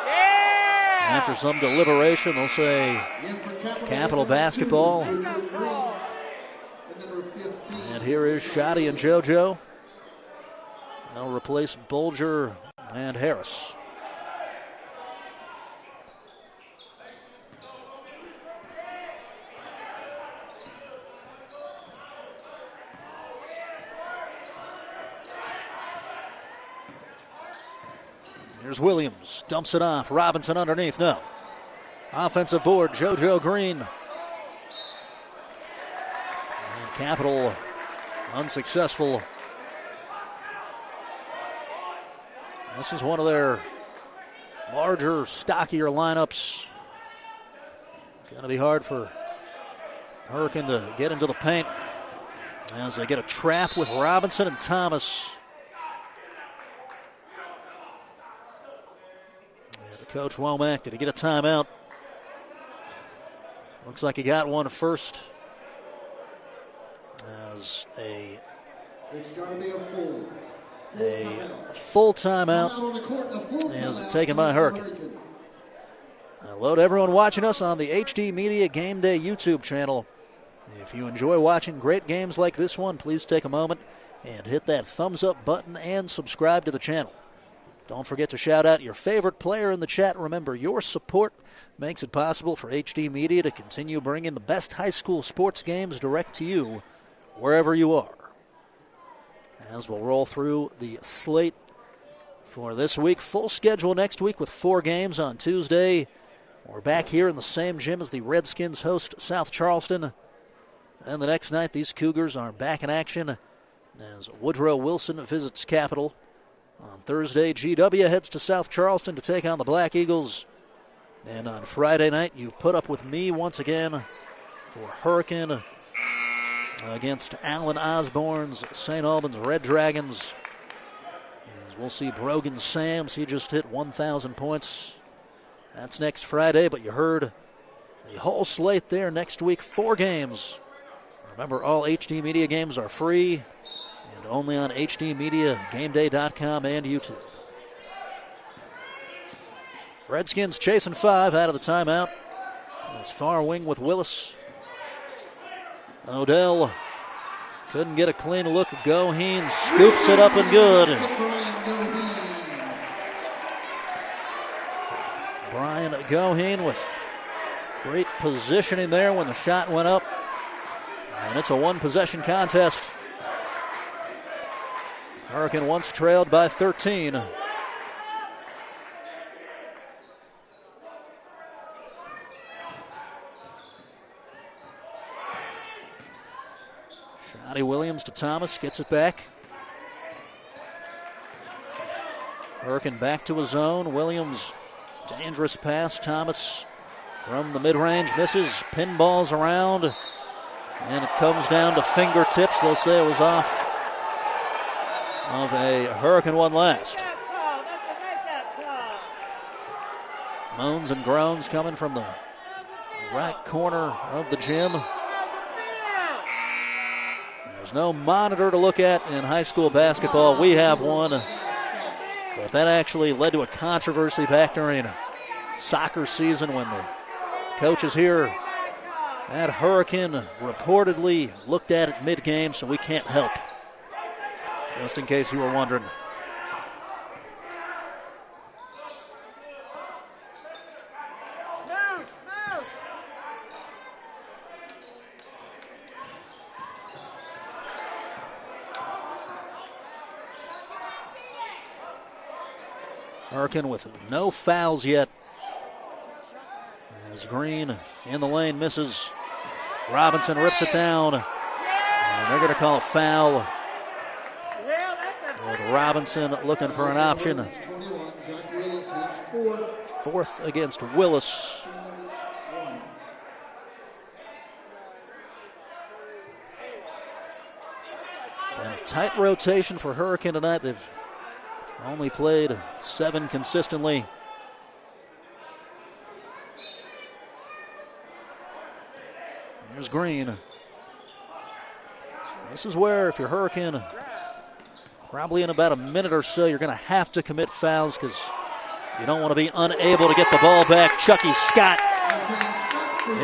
Yeah! After some deliberation, they'll say Capital basketball. And here is Shotty and JoJo. They'll replace Bulger and Harris. Here's Williams, dumps it off. Robinson underneath, no. Offensive board, JoJo Green. And Capital unsuccessful. This is one of their larger, stockier lineups. Going to be hard for Hurricane to get into the paint as they get a trap with Robinson and Thomas. Coach Womack, did he get a timeout? Looks like he got one first. As It's got to be a full timeout is taken by Hurricane. Hello to everyone watching us on the HD Media Game Day YouTube channel. If you enjoy watching great games like this one, please take a moment and hit that thumbs up button and subscribe to the channel. Don't forget to shout out your favorite player in the chat. Remember, your support makes it possible for HD Media to continue bringing the best high school sports games direct to you wherever you are. As we'll roll through the slate for this week. Full schedule next week with 4 games on Tuesday. We're back here in the same gym as the Redskins host South Charleston. And the next night, these Cougars are back in action as Woodrow Wilson visits Capital. On Thursday, GW heads to South Charleston to take on the Black Eagles. And on Friday night, you put up with me once again for Hurricane against Alan Osborne's St. Albans Red Dragons. As we'll see Brogan Sams, he just hit 1,000 points. That's next Friday, but you heard the whole slate there next week, 4 games. Remember, all HD Media games are free. Only on HDMediaGameday.com and YouTube. Redskins chasing 5 out of the timeout. It's far wing with Willis. Odell couldn't get a clean look. Goheen scoops it up and good. Brian Goheen with great positioning there when the shot went up. And it's a one-possession contest. Hurricane once trailed by 13. Shotty Williams to Thomas, gets it back. Hurricane back to his zone. Williams, dangerous pass. Thomas from the mid-range misses, pinballs around, and it comes down to fingertips. They'll say it was off of a Hurricane one last. Moans and groans coming from the right corner of the gym. There's no monitor to look at in high school basketball. We have one. But that actually led to a controversy back during soccer season when the coaches here at Hurricane reportedly looked at it mid-game, so we can't help. Just in case you were wondering. Hurricane with no fouls yet. As Green in the lane misses. Robinson rips it down. And they're going to call a foul. With Robinson looking for an option. Fourth against Willis. And a tight rotation for Hurricane tonight. They've only played 7 consistently. There's Green. So this is where, if you're Hurricane, probably in about a minute or so, you're going to have to commit fouls because you don't want to be unable to get the ball back. Chucky Scott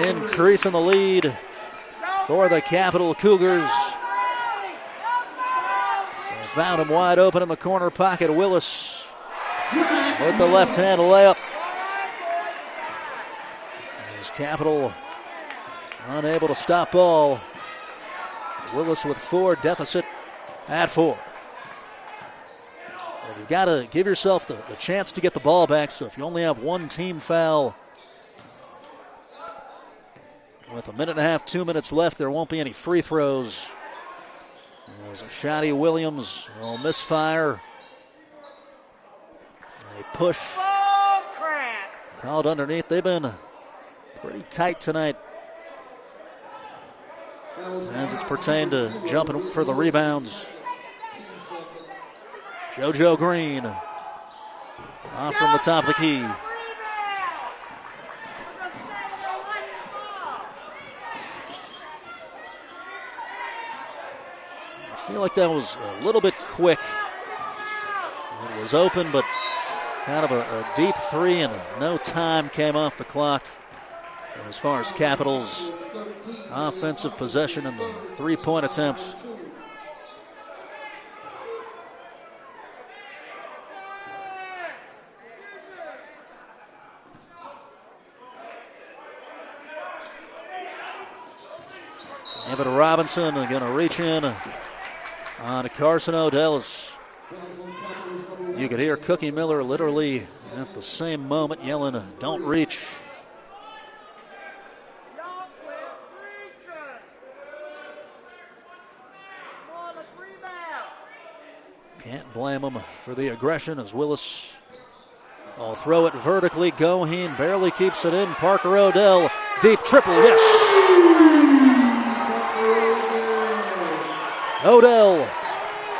increasing the lead for the Capital Cougars. Found him wide open in the corner pocket. Willis with the left-hand layup. As Capital unable to stop ball. Willis with 4, deficit at 4. And you've got to give yourself the chance to get the ball back, so if you only have one team foul with a minute and a half, 2 minutes left, there won't be any free throws. There's a Shotty Williams will misfire. A push called underneath. They've been pretty tight tonight as it's pertained to jumping for the rebounds. JoJo Green off from the top of the key. I feel like that was a little bit quick. It was open, but kind of a deep 3, and no time came off the clock as far as Capital's offensive possession and the 3-point attempts. Evan Robinson going to reach in on Carson Odell. You could hear Cookie Miller literally at the same moment yelling, "Don't reach." Can't blame him for the aggression as Willis will throw it vertically. Goheen barely keeps it in. Parker Odell, deep triple, yes. Odell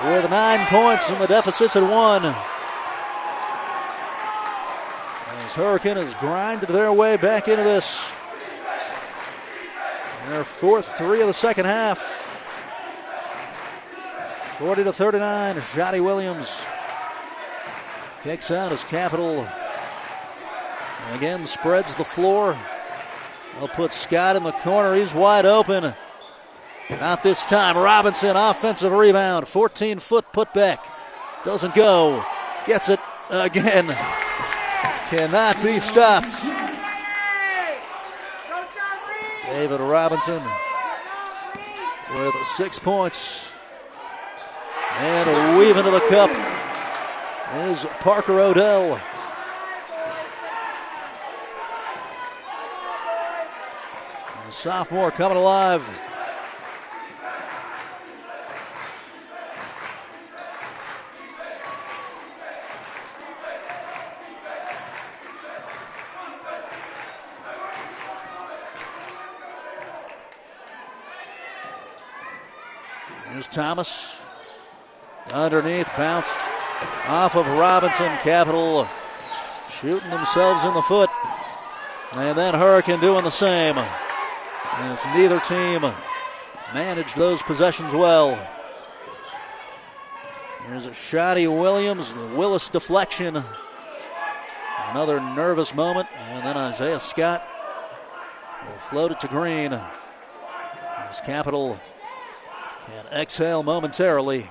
with 9 points and the deficit's at 1. As Hurricane has grinded their way back into this. Their 4th 3 of the second half. 40-39, Shotty Williams kicks out as Capital Again, spreads the floor. They'll put Scott in the corner. He's wide open. Not this time. Robinson, offensive rebound. 14-foot putback. Doesn't go. Gets it again. Cannot be stopped. David Robinson with 6 points. And a weave into the cup is Parker Odell. The sophomore coming alive. Here's Thomas. Underneath, bounced off of Robinson. Capital shooting themselves in the foot. And then Hurricane doing the same. As neither team managed those possessions well. Here's a Shotty Williams, the Willis deflection. Another nervous moment. And then Isaiah Scott will float it to Green. As Capital can exhale momentarily.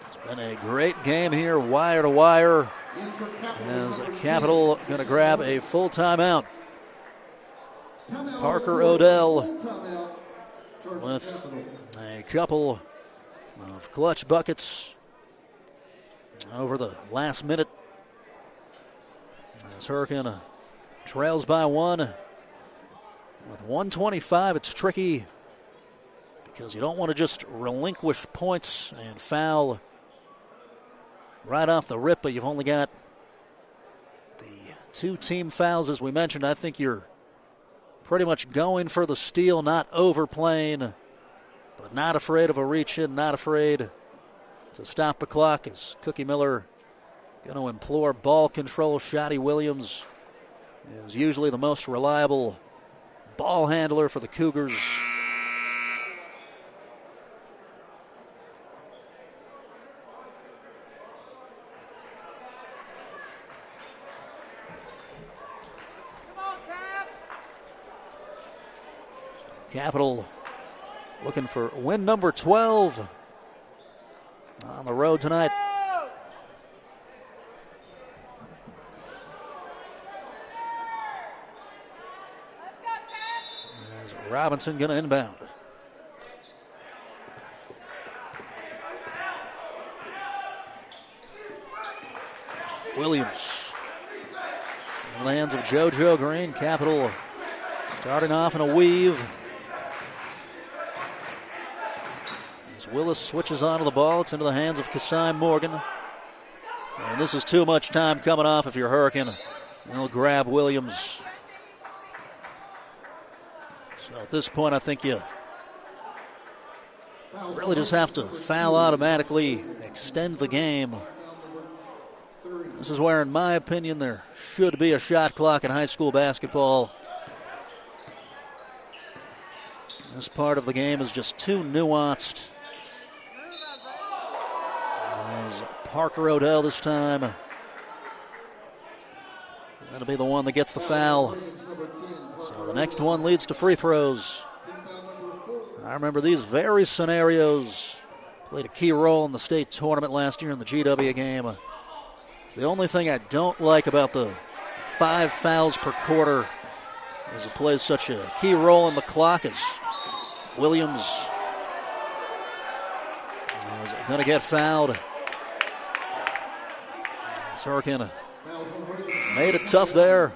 It's been a great game here, wire to wire. As Capital going to grab a full timeout. Parker Odell with a couple of clutch buckets over the last minute. As Hurricane trails by one. With 1:25, it's tricky because you don't want to just relinquish points and foul right off the rip, but you've only got the 2 team fouls, as we mentioned. I think you're pretty much going for the steal, not overplaying, but not afraid of a reach-in, not afraid to stop the clock. As Cookie Miller going to implore ball control. Shotty Williams is usually the most reliable ball handler for the Cougars. Capital looking for win number 12 on the road tonight. As Robinson going to inbound. Williams in the hands of JoJo Green. Capital starting off in a weave. As Willis switches onto the ball, it's into the hands of Kasai Morgan. And this is too much time coming off if you're Hurricane. They'll grab Williams. So at this point, I think you really just have to foul automatically, extend the game. This is where, in my opinion, there should be a shot clock in high school basketball. This part of the game is just too nuanced. As Parker Odell this time. That'll be the one that gets the foul. So the next one leads to free throws. I remember these very scenarios. Played a key role in the state tournament last year in the GW game. It's the only thing I don't like about the 5 fouls per quarter, as it plays such a key role in the clock. As Williams is going to get fouled. As Hurricane made it tough there.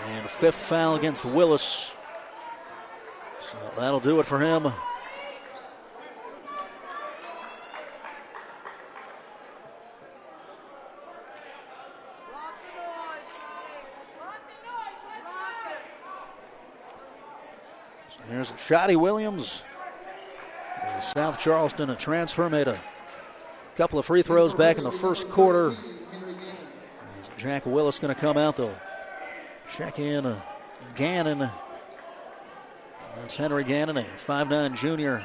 And 5th foul against Willis. So that'll do it for him. Here's Shotty Williams. South Charleston, a transfer, made a couple of free throws back in the first quarter. Jack Willis going to come out. They'll check in Gannon. That's Henry Gannon, a 5'9" junior.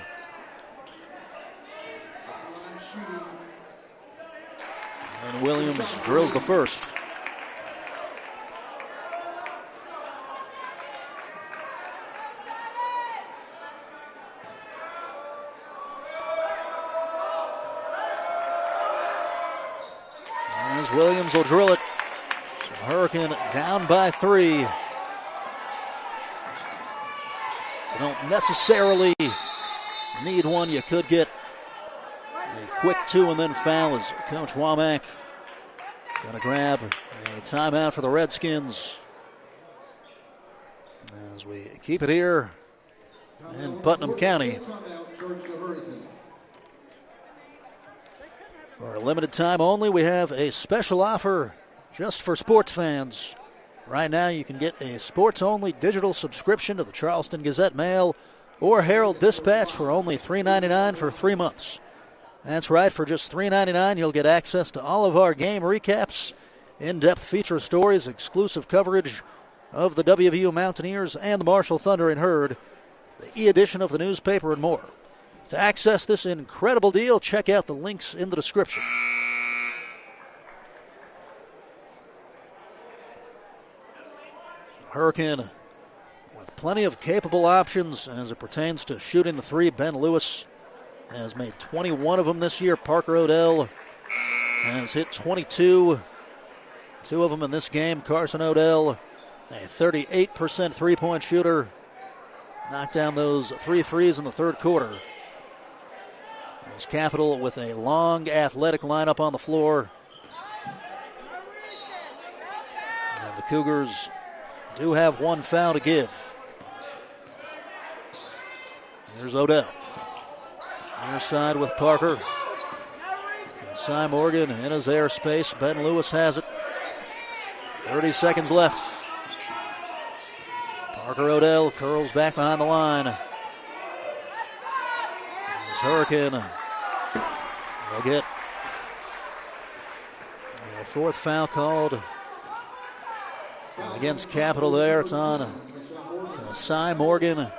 And And Williams drills the first. As Williams will drill it. So Hurricane down by 3. You don't necessarily need one. You could get a quick 2 and then foul as Coach Womack going to grab a timeout for the Redskins. As we keep it here in Putnam County. For a limited time only, we have a special offer just for sports fans. Right now, you can get a sports-only digital subscription to the Charleston Gazette-Mail or Herald-Dispatch for only $3.99 for 3 months. That's right, for just $3.99, you'll get access to all of our game recaps, in-depth feature stories, exclusive coverage of the WVU Mountaineers and the Marshall Thunder and Herd, the e-edition of the newspaper, and more. To access this incredible deal, check out the links in the description. Hurricane with plenty of capable options as it pertains to shooting the 3. Ben Lewis has made 21 of them this year. Parker Odell has hit 22. 2 of them in this game. Carson Odell, a 38% three-point shooter, knocked down those 3 threes in the third quarter. As Capital with a long, athletic lineup on the floor. And the Cougars do have 1 foul to give. Here's Odell. Near side with Parker. Cy Morgan in his airspace. Ben Lewis has it. 30 seconds left. Parker Odell curls back behind the line. As Hurricane will get a 4th foul called against Capital there. It's on Cy Morgan.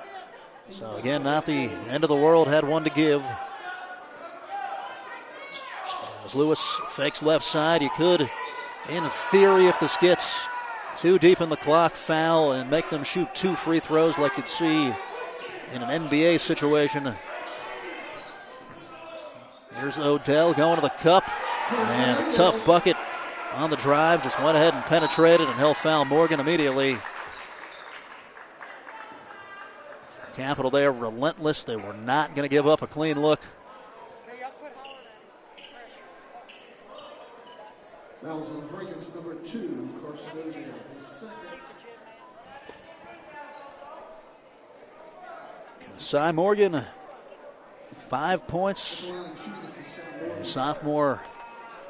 So again, not the end of the world, had 1 to give. As Lewis fakes left side, you could, in theory, if this gets too deep in the clock, foul and make them shoot 2 free throws like you'd see in an NBA situation. Here's Odell going to the cup, and a tough bucket on the drive. Just went ahead and penetrated, and he'll foul Morgan immediately. Capital there, relentless. They were not going to give up a clean look. Fouls on the break, it's number 2, Carson Odell, his second. Cy Morgan, 5 points. Sophomore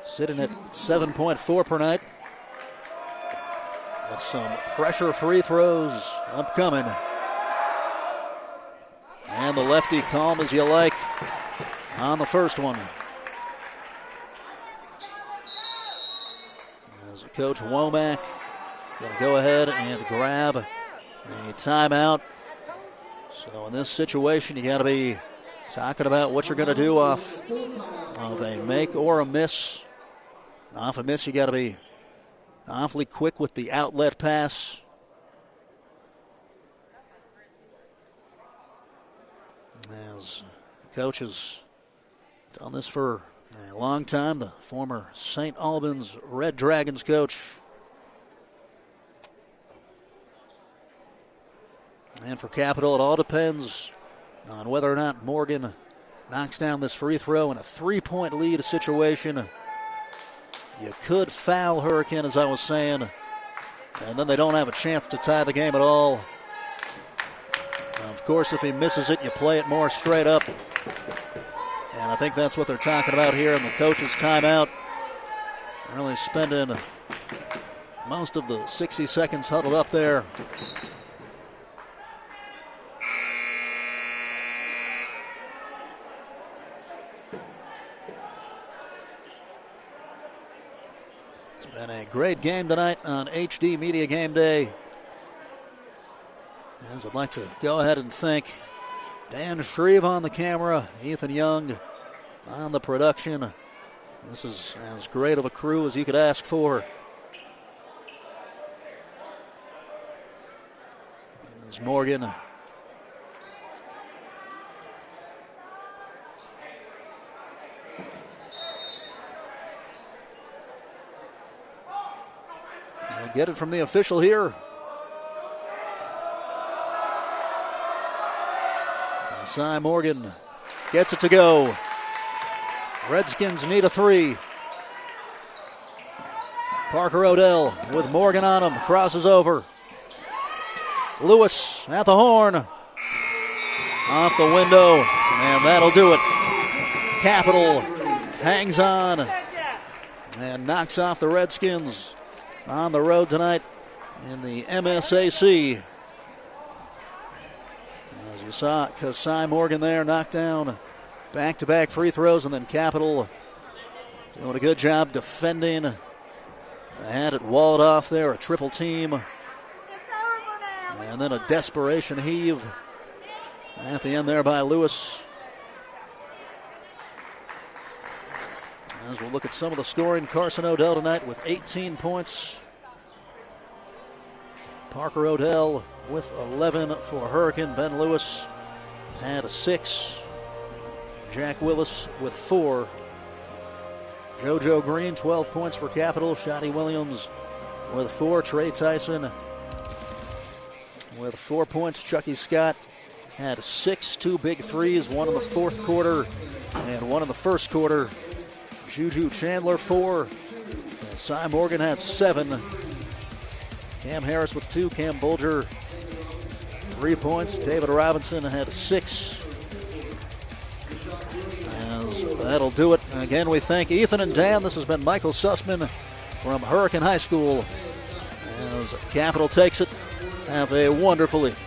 sitting at 7.4 per night. With some pressure free throws upcoming. And the lefty calm as you like on the first one. As Coach Womack going to go ahead and grab a timeout. So in this situation, you got to be talking about what you're going to do off of a make or a miss. Off a miss, you got to be awfully quick with the outlet pass. As the coach has done this for a long time, the former St. Albans Red Dragons coach. And for Capital, it all depends on whether or not Morgan knocks down this free throw in a 3-point lead situation. You could foul Hurricane, as I was saying, and then they don't have a chance to tie the game at all. Of course, if he misses it, you play it more straight up. And I think that's what they're talking about here in the coach's timeout. Really spending most of the 60 seconds huddled up there. It's been a great game tonight on HD Media Game Day. As I'd like to go ahead and thank Dan Shreve on the camera, Ethan Young on the production, This is as great of a crew as you could ask for. There's Morgan. They'll get it from the official here. Cy Morgan gets it to go. Redskins need a 3. Parker Odell with Morgan on him. Crosses over. Lewis at the horn. Off the window. And that'll do it. Capital hangs on and knocks off the Redskins on the road tonight in the MSAC. As you saw, Cy Morgan there knocked down back-to-back free throws, and then Capital doing a good job defending. They had it walled off there, a triple team. And then a desperation heave at the end there by Lewis. As we'll look at some of the scoring, Carson Odell tonight with 18 points. Parker Odell with 11 for Hurricane. Ben Lewis had a 6. Jack Willis with 4. JoJo Green, 12 points for Capital. Shotty Williams with 4. Trey Tyson with 4 points. Chucky Scott had 6, 2 big threes, 1 in the fourth quarter and 1 in the first quarter. Juju Chandler 4. And Cy Morgan had 7. Cam Harris with 2. Cam Bulger 3 points. David Robinson had 6. And that'll do it. Again, we thank Ethan and Dan. This has been Michael Sussman from Hurricane High School. As Capital takes it, have a wonderful evening.